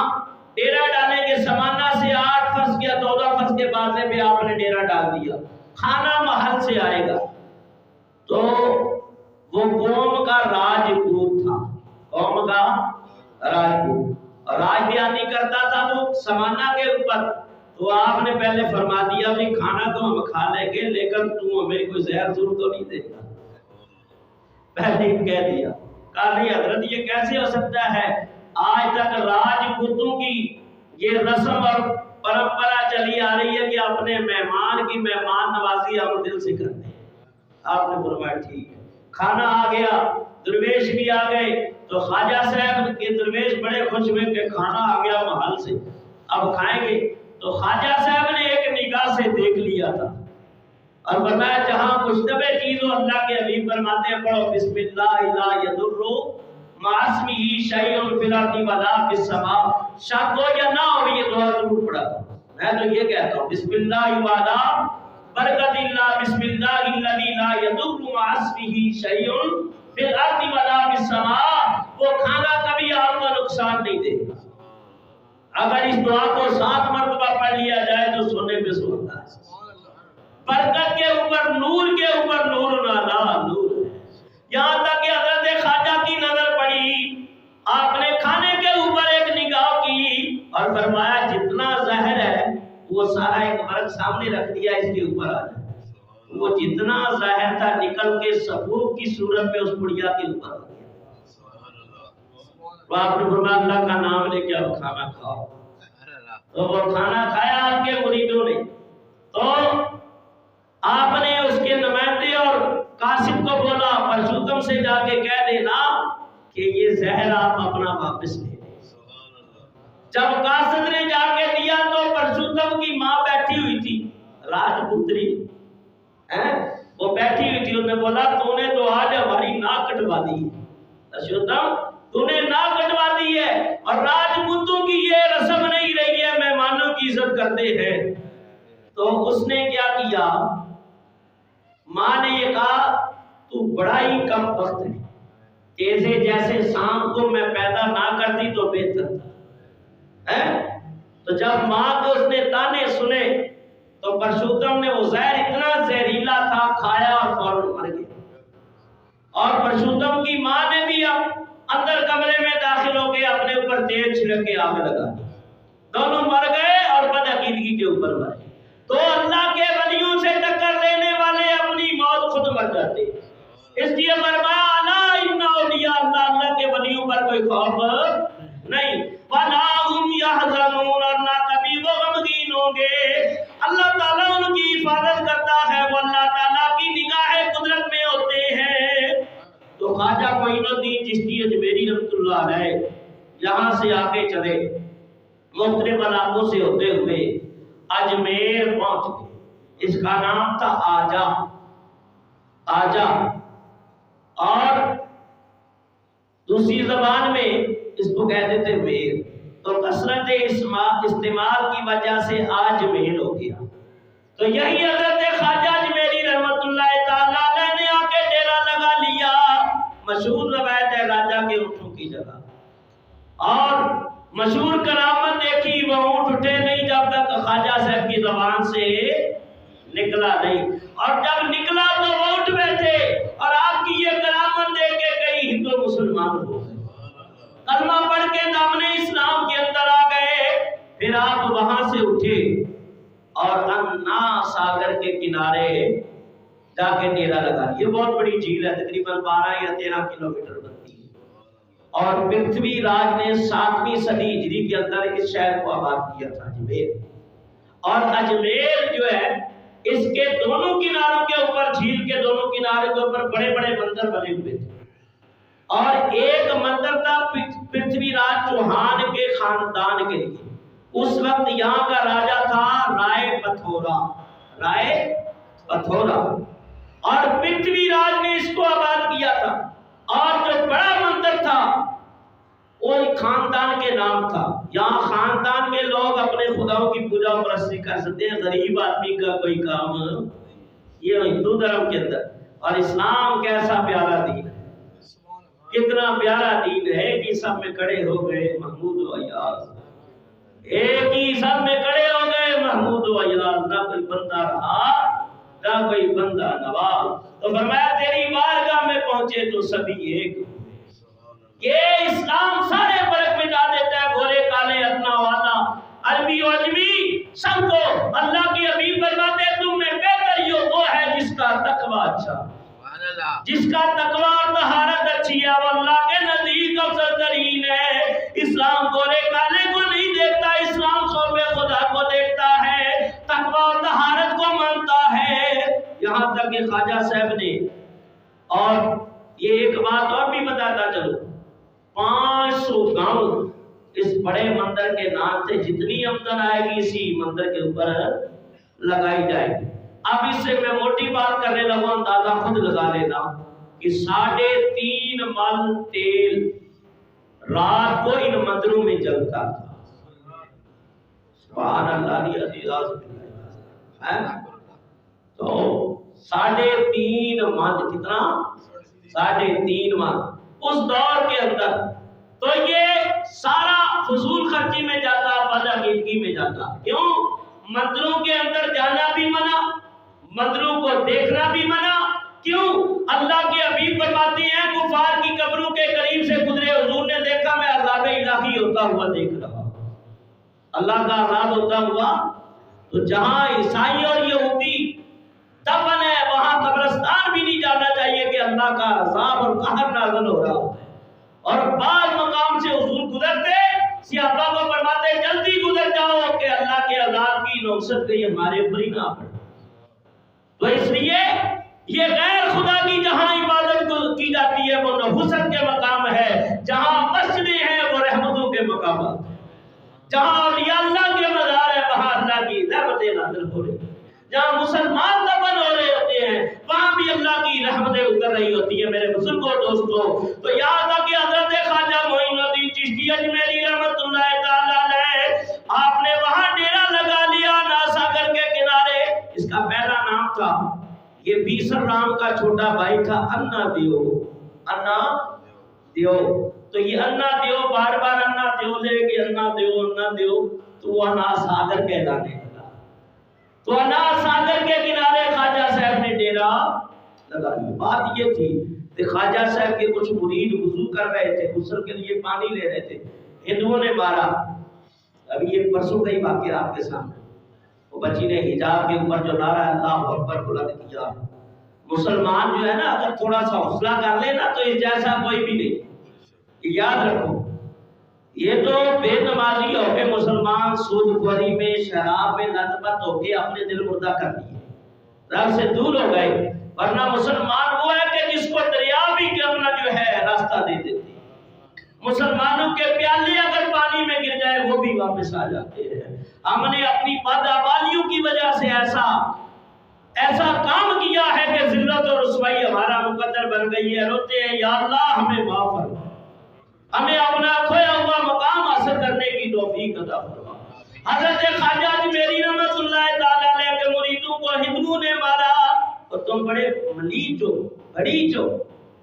ڈیرا ڈالیں گے، سمانہ سے 8 فرس یا 14 فرس کے بازے پہ آپ نے ڈیرا ڈال دیا، کھانا محل سے آئے گا۔ تو وہ قوم کا راجپوت تھا، قوم کا راجپوت، راج دیانی کرتا تھا وہ سمانہ کے اوپر۔ تو آپ نے پہلے فرما دیا کہ کھانا تو ہم کھا لیں گے لیکن تم ہمیں کوئی زہر زور تو نہیں دے گا، پہلے ہی کہہ دیا۔ کہا نہیں حضرت یہ کیسے ہو سکتا ہے، آج تک راجپوتوں کی یہ رسم اور پرمپرا چلی آ رہی ہے کہ اپنے مہمان کی مہمان نوازی ہم دل سے کرتے ہیں۔ آپ نے فرمایا ٹھیک ہے۔ کھانا آ گیا، درویش بھی آ گئے، تو خواجہ صاحب کے درویش بڑے خوش ہوئے کہ کھانا آ گیا محل سے، اب کھائیں گے۔ تو خواجہ صاحب نے ایک نگاہ سے دیکھ لیا تھا اور فرمایا جہاں مشتبہ چیز ہو، اللہ کے حبیب فرماتے ہیں پڑھو بسم اللہ لا یضر مع اسمہ شیء فی الارض ولا فی السماء، شک ہو یا نہ ہو یہ دعا ضرور پڑھا۔ میں تو یہ کہتا ہوں بسم اللہ وعلا برکت اللہ، بسم اللہ الذی لا یضر مع اسمہ شیء فی الارض ولا فی السماء، وہ کھانا کبھی آپ کو نقصان نہیں دے گا۔ اگر اس دعا کو 7 مرتبہ پڑھ لیا جائے تو سونے پہ سوتا ہے۔ برکت کے اوپر نور کے اوپر نور نالا نور ہے۔ یہاں تک کہ حضرت خواجہ کی نظر پڑی، آپ نے کھانے کے اوپر ایک نگاہ کی اور فرمایا جتنا زہر ہے وہ سارا ایک ورق سامنے رکھ دیا، اس کے اوپر آ جائے۔ وہ جتنا زہر تھا نکل کے سبوک کی صورت میں اس بڑھیا کے اوپر آ گیا۔ تو آپ نے فرمایا اللہ کا نام لے کے اب کھانا کھاؤ۔ تو وہ کھانا کھایا آپ کے مریدوں نے۔ تو آپ نے اس کے نمائندے اور قاصد کو بولا پرشوتم سے جا کے کہہ دینا کہ یہ زہر آپ اپنا واپس لے لیں۔ جب قاصد نے جا کے دیا تو پرشوتم کی ماں بیٹھی ہوئی تھی، راجپوتری وہ بیٹھی ہوئی تھی، انہوں نے بولا تو نے تو آج ہماری ناک کٹوا دی ہے پرشوتم، تو نے ناک کٹوا دی ہے، اور راجپوتوں کی یہ رسم نہیں رہی ہے، مہمانوں کی عزت کرتے ہیں۔ تو اس نے کیا کیا، ماں نے یہ کہا تو بڑا ہی کم وقت ہے، تیزے جیسے سام کو میں پیدا نہ کرتی تو بہتر تھا۔ تو جب ماں کو اس نے تانے سنے تو پرشوتم نے وہ زہر اتنا زہریلا تھا کھایا اور فوراً مر گیا۔ اور پرشوتم کی ماں نے بھی اب اندر کمرے میں داخل ہو کے اپنے اوپر تیل چھڑک کے آگ لگا دی، دونوں مر گئے اور بدعقیدگی کے اوپر مرے۔ تو اللہ کے ولیوں سے ٹکر لینے والے اپنی موت خود مر جاتے، اس لیے فرمایا الا ان اولیاء اللہ، اللہ کے ولیوں پر کوئی خوف نہیں، ولا هم يحزنون، اور نہ کبھی وہ غمگین ہوں گے۔ اللہ تعالیٰ ان کی حفاظت کرتا ہے، وہ اللہ تعالیٰ کی نگاہ قدرت میں ہوتے ہیں۔ تو خواجہ معین الدین چشتی اجمیری رحمۃ اللہ علیہ یہاں سے آگے چلے، مختلف علاقوں سے ہوتے ہوئے اجمیر پہنچ گئے۔ اس کا نام تھا آجا، آجا، اور دوسری زبان میں اس کو کہتے تھے میر۔ تو کثرت استعمال کی وجہ سے آج میل ہو گیا۔ تو یہی حضرت خواجہ اجمیری رحمۃ اللہ تعالیٰ علیہ نے آ کے ڈیرا لگا لیا۔ مشہور روایت ہے راجہ کے اونٹوں کی جگہ، اور مشہور کرامت دیکھی وہ اونٹ اٹھے نہیں جب تک خواجہ صاحب کی زبان سے نکلا نہیں، اور جب نکلا تو وہ اٹھ بیٹھے، اور آپ کی یہ کرامت دیکھ کے کئی ہندو مسلمان ہو گئے، کلمہ پڑھ کے دامن اسلام کے اندر آ گئے۔ پھر آپ وہاں سے اٹھے اور انا ساگر کے کنارے جا کے ڈیرا لگا۔ یہ بہت بڑی جھیل ہے، تقریباً 12 یا 13 کلومیٹر بنتی ہے، اور پرتھوی راج نے 7ویں صدی ہجری کے اندر اس شہر کو آباد کیا تھا اجمیر۔ اور اجمیر جو ہے اس کے دونوں کناروں کے اوپر، جھیل کے دونوں کناروں کے اوپر بڑے بڑے مندر بنے ہوئے تھے، اور ایک مندر تھا پرتھوی راج چوہان کے خاندان کے لیے۔ اس وقت یہاں کا راجہ تھا رائے پتھورا، رائے پتھورا، اور پرتھوی راج نے اس کو آباد کیا تھا۔ اور جو بڑا مندر تھا وہ ایک خاندان کے نام تھا. یہاں خاندان کے لوگ اپنے خداؤں کی پوجا و پرستی کر سکتے ہیں، غریب آدمی کا کوئی کام یہ ہندو دھرم کے اندر. اور اسلام کیسا پیارا دین ہے، کتنا پیارا دین ہے کہ سب میں کھڑے ہو گئے محمود و ایاز، ایک ہی سب میں کھڑے ہو گئے محمود و ایاز. نہ کوئی بندہ رہا نہ کوئی بندہ نواز. تو فرمایا تیری بارگاہ میں پہنچے تو سبھی ایک. یہ اسلام سارے فرق مٹا دیتا ہے، گورے کالے ادنا والا عربی و اجمی سب کو. اللہ کی حبیب فرماتے ہیں تم میں بہتر یہ وہ ہے جس کا تقوی اچھا، جس کا تقوی اور طہارت اچھی ہے، وہ اللہ کے نزدیک افضل ترین ہے. اسلام گورے کالے کو نہیں دیکھتا، اسلام خوف خدا کو دیکھتا ہے، تقوی اور طہارت کو مانتا ہے. یہاں تک کہ خواجہ صاحب نے، اور یہ ایک بات اور بھی بتاتا چلو، 500 گاؤں اس بڑے مندر کے نام سے جتنی آمدن آئے گی اسی مندر کے اوپر لگائی جائے گی. اب اس سے میں موٹی بات کرنے لگا، اندازہ خود لگا لینا کہ 3.5 من تیل رات کو ان مندروں میں جلتا تھا. سبحان اللہ عزیز. تو 3.5 من، کتنا؟ 3.5 من اس دور کے اندر. تو یہ سارا فضول خرچی میں جاتا، بدعقیدگی میں جاتا. کیوں؟ مندروں کے اندر جانا بھی منع، مندروں کو دیکھنا بھی منع. کیوں؟ اللہ کے حبیب فرماتے ہیں کفار کی قبروں کے قریب سے گزرے، حضور نے دیکھا میں عذاب الہی ہوتا ہوا دیکھ رہا، اللہ کا عذاب ہوتا ہوا. تو جہاں عیسائی اور یہودی دفن ہے وہاں قبرستان بھی نہیں جانا چاہیے کہ اللہ کا عذاب اور قہر نازل ہو رہا ہوتا ہے. اور بعض مقام سے حضور گزرتے، صحابہ کو فرماتے جلدی گزر جاؤ کہ اللہ کے عذاب کی نوبت کہیں ہمارے اوپر ہی نہ پڑے. تو اس لیے یہ غیر خدا کی جہاں عبادت کی جاتی ہے وہ نحوست کے مقام ہے، جہاں مسجدیں ہیں وہ رحمتوں کے مقامات، جہاں اولیاء اللہ کے مزار ہے وہاں اللہ کی رحمتیں نازل ہو رہی ہیں، جہاں مسلمان دفن ہو رہے ہوتے ہیں وہاں بھی اللہ کی رحمتیں اتر رہی ہوتی ہیں. میرے بزرگوں دوستوں، تو یاد آ کہ حضرت خواجہ معین الدین چشتی اجمیری رحمت اللہ تعالی علیہ آپ نے وہاں ڈیرا لگا لیا ناساگر کے کنارے. اس کا پہلا نام تھا، یہ بیسر رام کا چھوٹا بھائی تھا، انا دیو. انا دیو. تو یہ انا دیو بار بار انا دیو لے کے انا دیو انا دیو، تو وہ انا ساگر کہلانے لگا. تو انا ساگر کے کنارے خواجہ صاحب نے ڈیرا لگا لیا. بات یہ تھی کہ خواجہ صاحب کے کچھ مرید وضو کر رہے تھے، غسل کے لیے پانی لے رہے تھے، ہندوؤں نے مارا. ابھی یہ پرسوں کا ہی واقعہ آپ کے سامنے، وہ بچی نے حجاب کے اوپر جو نعرہ اللہ اکبر بلند کیا. مسلمان جو ہے نا اگر تھوڑا سا حوصلہ کر لے نا تو اس جیسا کوئی بھی نہیں. یاد رکھو، یہ تو بے نمازی ہو کے مسلمان سود خوری میں شراب میں لت پت ہو کے اپنے دل مردہ کر دیے، رب سے دور ہو گئے. ورنہ مسلمان وہ ہے کہ جس کو دریا بھی اپنا جو ہے راستہ دے دیتے. مسلمانوں کے پیالے اگر پانی میں گر جائے وہ بھی واپس آ جاتے ہیں. ہم نے اپنی بدعمالیوں کی وجہ سے ایسا کام کیا ہے کہ ذلت اور رسوائی ہمارا مقدر بن گئی ہے. روتے ہیں یا اللہ ہمیں معاف فرما، ہمیں اپنا کھویا ہوا مقام حاصل کرنے کی توفیق عطا فرما. حضرت خواجہ اجمیری رحمت اللہ تعالی علیہ کے مریدوں کو ہندوؤں نے مارا، اور تم بڑے ملیچ ہو، بڑیچ ہو،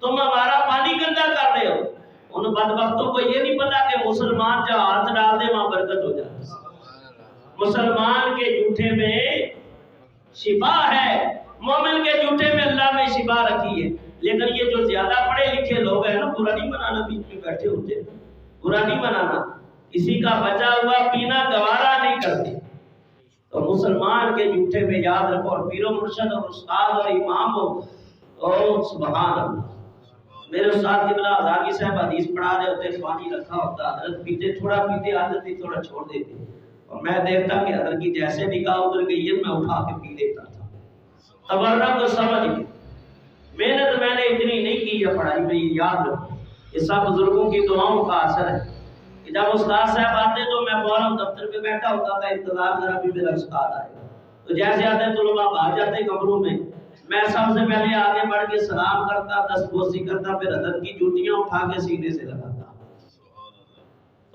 تم ہمارا پانی گندا کر رہے ہو. ان بدبختوں کو یہ نہیں پتا کہ مسلمان جہاں ہاتھ ڈال دے وہاں برکت ہو جاتی ہے. مسلمان کے جھوٹے میں شفا ہے، مومن کے جھوٹے میں اللہ نے شفا رکھی ہے. لیکن یہ جو زیادہ پڑھے لکھے لوگ ہیں نا، برا نہیں منانا، بیچ میں بیٹھے ہوتے ہیں، برا نہیں منانا، کسی کا بچا ہوا پینا گوارا نہیں کرتے. تو مسلمان کے جھوٹے میں یاد رکھو، اور پیر و مرشد اور استاد اور امام ہو. او سبحان اللہ. میرے استاد قبلہ ہزاروی صاحب حدیث پڑھا رہے ہوتے، پانی رکھا ہوتا، حضرت پیتے تھوڑا پیتے، عادت تھی تھوڑا چھوڑ دیتے، اور میں دیکھتا کہ حضرت کی جیسے نگاہ ادھر گئی ہے میں اٹھا کے پی لیتا تھا. تبرک کو سمجھ گئے. محنت میں نے اتنی نہیں کی ہے پڑھائی میں، یہ یاد رکھو. یہ سب بزرگوں کی دعاؤں کا اثر ہے. جب استاد صاحب آتے تو میں فوراً دفتر پہ بیٹھا ہوتا تھا، انتظار ذرا بھی میرا استاد آئے. تو جیسے آتے طلباء باہر جاتے کمروں میں، میں سب سے پہلے آگے بڑھ کے سلام کرتا، دستبوسی کرتا، پھر حضرت کی جوتیاں اٹھا کے سینے سے لگاتا.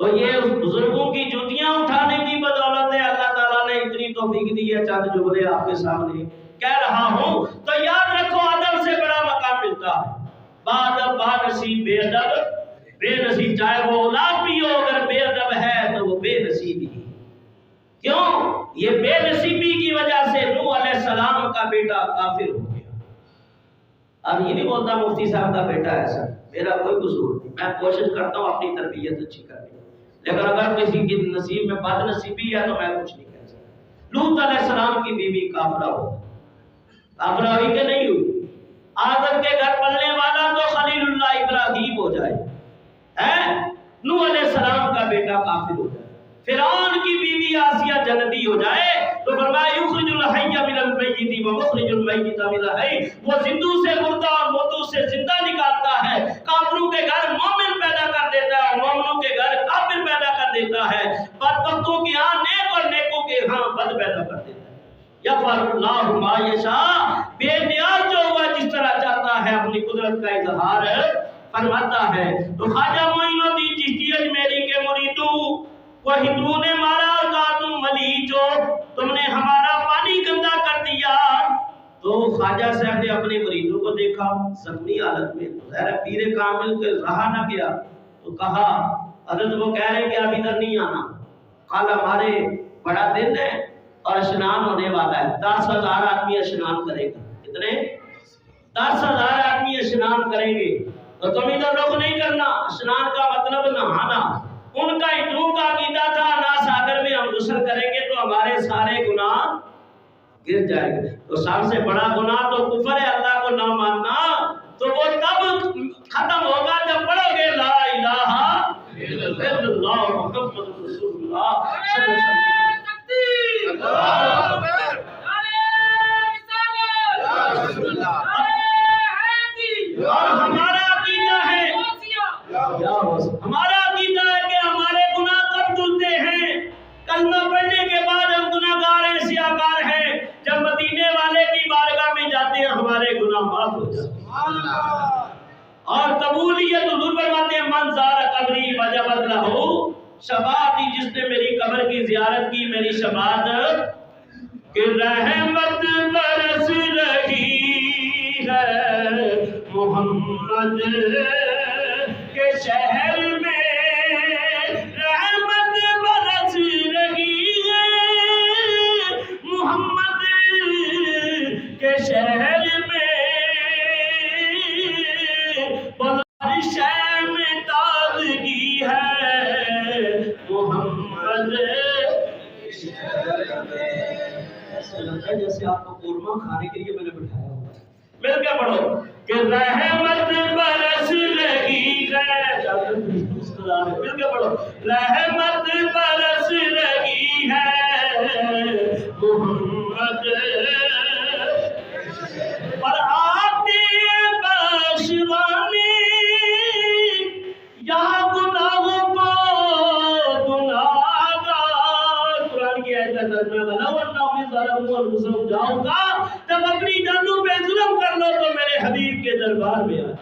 تو یہ اس بزرگوں کی جوتیاں اٹھانے کی بدولت ہے اللہ تعالیٰ نے اتنی توفیق دی ہے. چند جملے آپ کے سامنے کہہ رہا ہوں تو یاد رکھو ادب سے بڑا مقام ملتا ہے. بادب بانصیب بے ادب بے نصیب، چاہے وہ اولاد بھی ہو اگر بے ادب ہے تو وہ بے نصیبی. کیوں؟ یہ بے نصیبی کی وجہ سے نوح علیہ السلام کا بیٹا کافر ہو گیا. اب یہ نہیں بولتا مفتی صاحب کا بیٹا ایسا، میرا کوئی قصور نہیں، میں کوشش کرتا ہوں اپنی تربیت اچھی کرنے کی، لیکن اگر کسی کی نصیب میں بد نصیبی ہے تو میں کچھ نہیں کہہ سکتا. لوط علیہ السلام کی بیوی کافرہ ہو، کافرہ ہوئی کہ نہیں ہوئی؟ آدم کے گھر پلنے والا تو خلیل اللہ ابراہیم ہو جائے، نوح علیہ السلام کا بیٹا کافر ہو جائے، فرعون کی بیوی آسیہ جنتی ہو جائے، تو فرمایا یخرج الحی من المیت ومخرج المیت من الحی، وہ زندوں سے مردہ اور مردوں سے زندہ نکالتا ہے. کافروں کے گھر مومن پیدا کر دیتا ہے، مومنوں کے گھر کافر پیدا کر دیتا ہے، بدبختوں کے ہاں نیک اور نیکوں کے ہاں بد پیدا کر دیتا ہے. یفعل اللہ ما یشاء، بے نیاز جو ہوا جس طرح چاہتا ہے اپنی قدرت کا اظہار فرماتا ہے. تو خواجہ معین الدین چشتی اجمیری کے مریدوں کو ہندوؤں نے مارا اور کہا تم ملیچ ہو، تم نے ہمارا پانی گندا کر دیا. تو خواجہ صاحب نے اپنے مریدوں کو دیکھا زخمی حالت میں، ظاہر پیر کامل کے رہا نہ گیا، تو کہا حضرت وہ کہہ رہے کہ اب ادھر نہیں آنا، کل ہمارے بڑا دن ہے اور اشنان ہونے والا ہے، 10,000 آدمی اشنان کرے گا. کتنے؟ 10,000 آدمی اشنان کریں گے، تو تم ادھر رخ نہیں کرنا. اشنان کا مطلب نہانا. ان کا ہندوؤں کا عقیدہ تھا نا ساگر میں ہم غسل کریں گے تو ہمارے سارے گناہ گر جائے گا. تو سب سے بڑا گناہ تو کفر ہے، اللہ کو نہ ماننا. تو وہ تب ختم ہوگا جب پڑھو گے لا الہ الا اللہ محمد رسول اللہ صلی اللہ علیہ وسلم. اور ہمارا عقیدہ ہے کہ ہمارے گناہ کب دھلتے ہیں؟ کلمہ پڑھنے کے بعد ہم گناہگار ہیں، سیاہکار ہیں، جب مدینے والے کی بارگاہ میں جاتے ہیں ہمارے گناہ معاف ہو جاتے ہیں. اور قبولیت حضور فرماتے ہیں من زار قبری وجبت لہو شفاعتی، جس نے میری قبر کی زیارت کی میری شفاعت. کہ رحمت برس رہی ہے محمد کے شہر میں، رحمت برس رہی ہے محمد کے شہر میں، بارشیں میں تازگی ہے محمد کے شہر میں. ایسا لگتا ہے جیسے آپ کو قورمہ کھانے کے لیے میں نے بٹھایا ہوا. مل کے پڑھو کہ رحمت برس رہی ہے، مل کے پڑھو رحمت برس رہی ہے محمد پر آتی بخشوانے یہاں گناہوں کو گناہگار. قرآن کی آیت کا ترجمہ بناؤ اور جاؤں گا جب اپنی جانوں پہ ظلم کر لو تو میرے حبیب کے دربار میں آ جاؤ.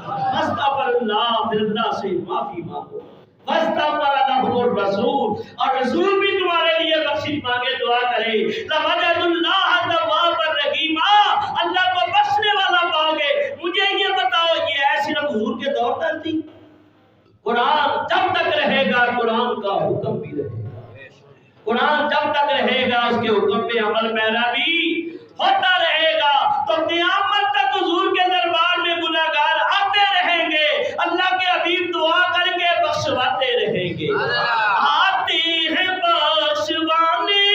فاستغفر اللہ، پھر اللہ سے معافی مانگو. فاستغفر لهم الرسول، اور رسول بھی تمہارے لیے بخشش مانگے دعا کرے. لوجد اللہ توابا رحیما، اللہ کو بخشنے والا پاؤ گے. مجھے یہ بتاؤ یہ ہے صرف حضور کے دور تک تھی؟ قرآن جب تک رہے گا قرآن کا حکم بھی رہے گا. قرآن جب تک رہے گا اس کے حکم پہ عمل پیروی ہوتا رہے گا. تو قیامت تک حضور کے دربار میں گناہگار آتے رہیں گے، اللہ کے حبیب دعا کر کے بخشواتے رہیں گے. آتے ہیں بخشوانے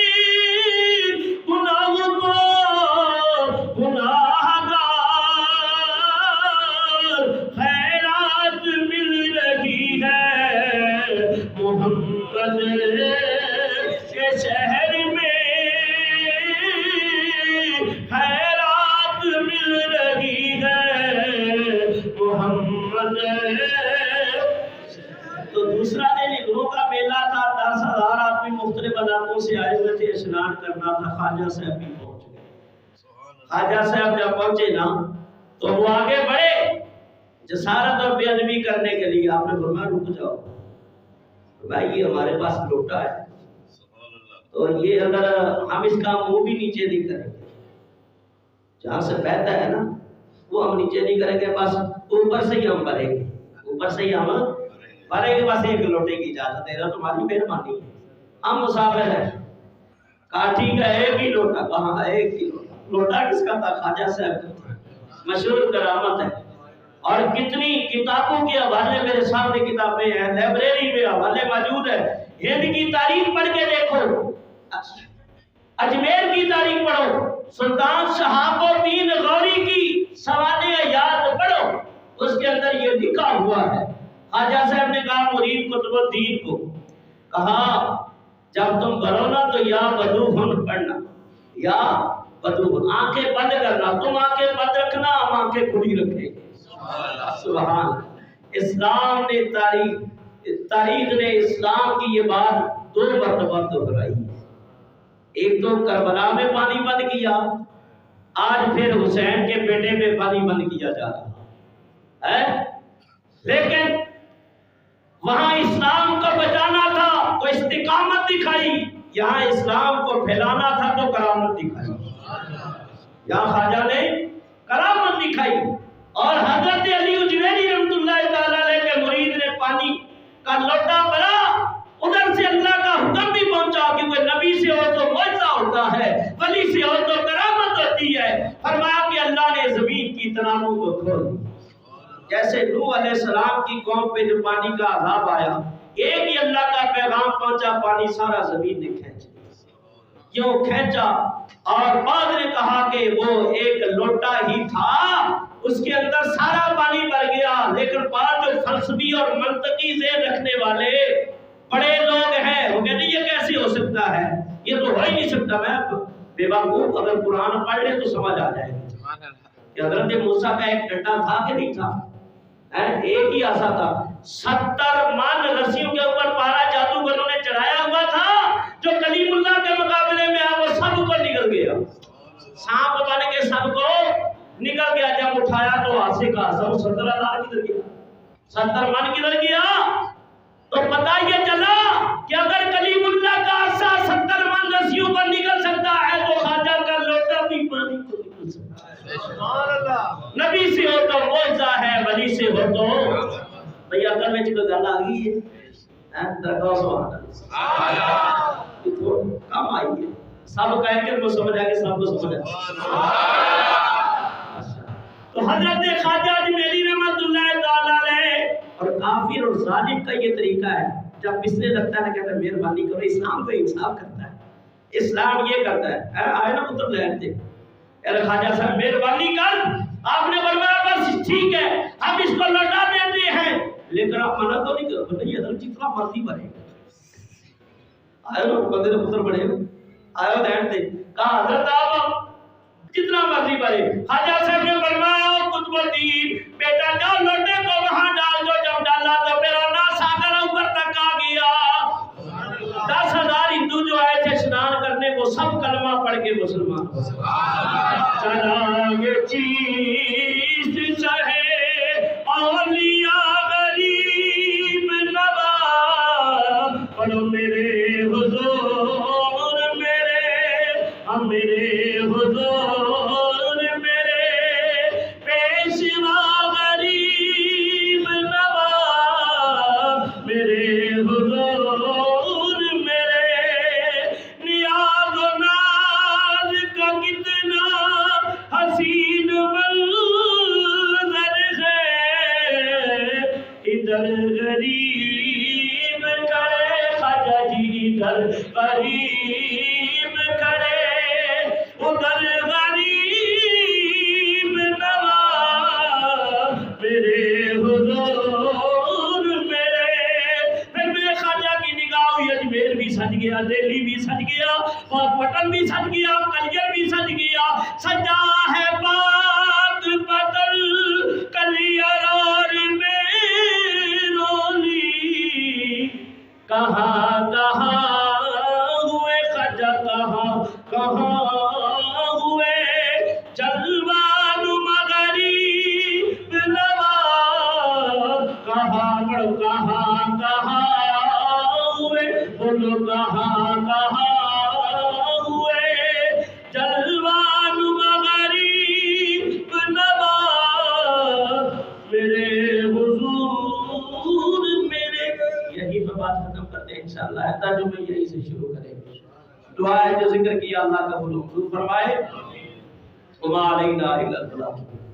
گناہوں کو گناہگار، خیرات مل رہی ہے محمد کے شہر میں، خیرات مل رہی ہے محمد. تو دوسرا دن ہندوؤں کا میلہ تھا، 10,000 آدمی مختلف علاقوں سے آئے ہوئے تھے، اسنان کرنا تھا. خواجہ صاحب بھی پہنچ گئے. خواجہ صاحب جب پہنچے نا تو وہ آگے بڑھے جسارت اور بے ادبی کرنے کے لیے. آپ نے فرمایا رک جاؤ. بھائی یہ ہمارے پاس لوٹا ہے، تو یہ اگر ہم اس کا منہ بھی نیچے نہیں کریں گے، جہاں سے بہتا ہے نا وہ ہم نیچے نہیں کریں گے، بس اوپر سے ہی ہم بھریں گے، اوپر سے ہی ہم بھریں گے، بس ایک لوٹے کی اجازت ہے، تمہاری مہربانی ہے، ہم مسافر ہیں۔ کہا ٹھیک ہے ایک ہی لوٹا، کہاں ایک ہی لوٹا؟ لوٹا کس کا تھا؟ خواجہ صاحب کا تھا، مشہور کرامت ہے۔ اور کتنی کتابوں کے حوالے میرے سامنے کتابیں ہیں، لائبریری میں حوالے موجود ہے، ہند کی تاریخ پڑھ کے دیکھو، اجمیر کی تاریخ پڑھو، سلطان شہاب الدین غوری کی سوانح یاد پڑھو، اس کے اندر یہ لکھا ہوا ہے۔ خواجہ صاحب نے کہا مرید قطب الدین کو، کہا جب تم بھرو نا تو یا بدوہن پڑھنا، یا بدوہن، آنکھیں بند کرنا، تم آنکھیں بند رکھنا، ہم آنکھیں کھلی رکھیں گے۔ سبحان، اسلام نے تاریخ نے اسلام کی یہ بات 2 مرتبہ دہرائی، ایک تو کربلا میں پانی بند کیا، آج پھر حسین کے بیٹے میں پانی بند کیا جا رہا ہے، لیکن وہاں اسلام کو بچانا تھا تو استقامت دکھائی، یہاں اسلام کو پھیلانا تھا تو کرامت دکھائی، یہاں خواجہ نے کرامت دکھائی۔ اور حضرت علی اجمیری رحمۃ اللہ تعالی علیہ کے مرید نے پانی کا لوٹا بھرا، ادھر سے اللہ کا حکم بھی پہنچا، کیونکہ نبی سے ہو تو معجزہ ہوتا ہے، ولی سے ہو تو کرامت ہوتی ہے۔ فرمایا کہ اللہ نے زمین کی تنابوں کو کھول دیا، جیسے نوح علیہ السلام کی قوم پہ جو پانی کا عذاب آیا، ایک ہی اللہ کا پیغام پہنچا، پانی سارا زمین نے کھینچا، کیوں کھینچا؟ اور بعد نے کہا کہ وہ ایک لوٹا ہی تھا، اس کے اندر سارا پانی بھر گیا، لیکن بعد جو فلسفی اور منطقی ذہن رکھنے والے بڑے لوگ ہیں وہ کہتے ہیں یہ کیسے ہو سکتا ہے، یہ تو ہو ہی نہیں سکتا۔ میں بے وقوف اگر قرآن پڑھ لے تو سمجھ آ جائے گا کہ حضرت موسیٰ کا ایک ڈنڈا تھا کہ نہیں تھا، ایک ہی آسا تھا، 70 من رسیوں کے اوپر پارا جادوگروں نے چڑھایا ہوا تھا، جو کلیم اللہ کے مقابلے میں وہ سب کو نکل گیا، سانپ بن کے سب کو نکل گیا۔ جب اٹھایا تو آسے کا آسا 70,000 کدھر گیا، 70 من کدھر گیا؟ تو پتہ یہ چلا کہ اگر کلیم اللہ کا آسا 70 من رسیوں پر نکل سکتا ہے تو خواجہ کا لوٹا بھی پانی کو نکل سکتا ہے۔ سبحان اللہ، نبی سے ہو تو معجزہ ہے، ولی سے ہو تو بھئی اگر میں چکو گل آگئی ہے درگاہ سبحان اللہ، یہ تو کام آئی ہے، سب کہیں کہ وہ سمجھ آگے، سب کو سمجھ آگے۔ تو حضرت خواجہ اجمیری رحمۃ اللہ تعالی علیہ، اور کافر اور ظالم کا یہ طریقہ ہے، جب پسنے لگتا ہے کہتا ہے مہربانی کرو، اسلام کو انصاف کرتا ہے، اسلام یہ کرتا ہے، آئے نا پتر لہن دے، اے خواجہ صاحب مہربانی کر، آپ نے فرمایا بس ٹھیک ہے ہم اس کو لوٹا دیتے ہیں، لیکن آپ منع تو نہیں کرو، نہیں حضرت جتنا مرضی بھرے، آئے نا بندے نے پتر بڑھے، آئے لہن دے، کہا حضرت آپ جتنا مرضی بھرے۔ خواجہ صاحب نے فرمایا قطب الدین بیٹا جاؤ لوٹے کو وہاں ڈال دو، جب ڈالا تو میرا نا ساگر اوپر تک آ گیا، 10,000 ہندو جو آئے تھے اسنان کرنے وہ سب کلمہ پڑھ کے مسلمان ہو گئے۔ چلا یہ چیز سہے اولیاء غریب نواز، پڑھو میرے حضور میرے حضور میرے پیشوا غریب نواز، میرے حضور میرے نیاز و ناز کا کتنا حسین منظر ہے، ادھر غریب کرے خواجہ جی، ادھر غریب کرے ادھر غریب نواز، میرے حضور میرے۔ پھر میرے خواجہ کی نگاہ ہوئی، اجمیر بھی سج گیا، دہلی بھی سج گیا، پٹن بھی سج گیا، کلیئر بھی سج گیا، سجا ہے پاک پتل کلیئر اور میرونی، کہاں کہاں ہوئے خواجہ، کہاں کہاں ہوئے جلوان مغرب نواز، کہاں کہاں ہوئے بولو کہاں ہوئے جلوان مغرب نواز میرے حضور میرے. یہی پہ بات ختم کرتے ہیں انشاءاللہ. ترجمہ یہی سے شروع کریں. دعائیں جو ذکر کیا اللہ قبول فرمائے. وما علینا الا البلاغ.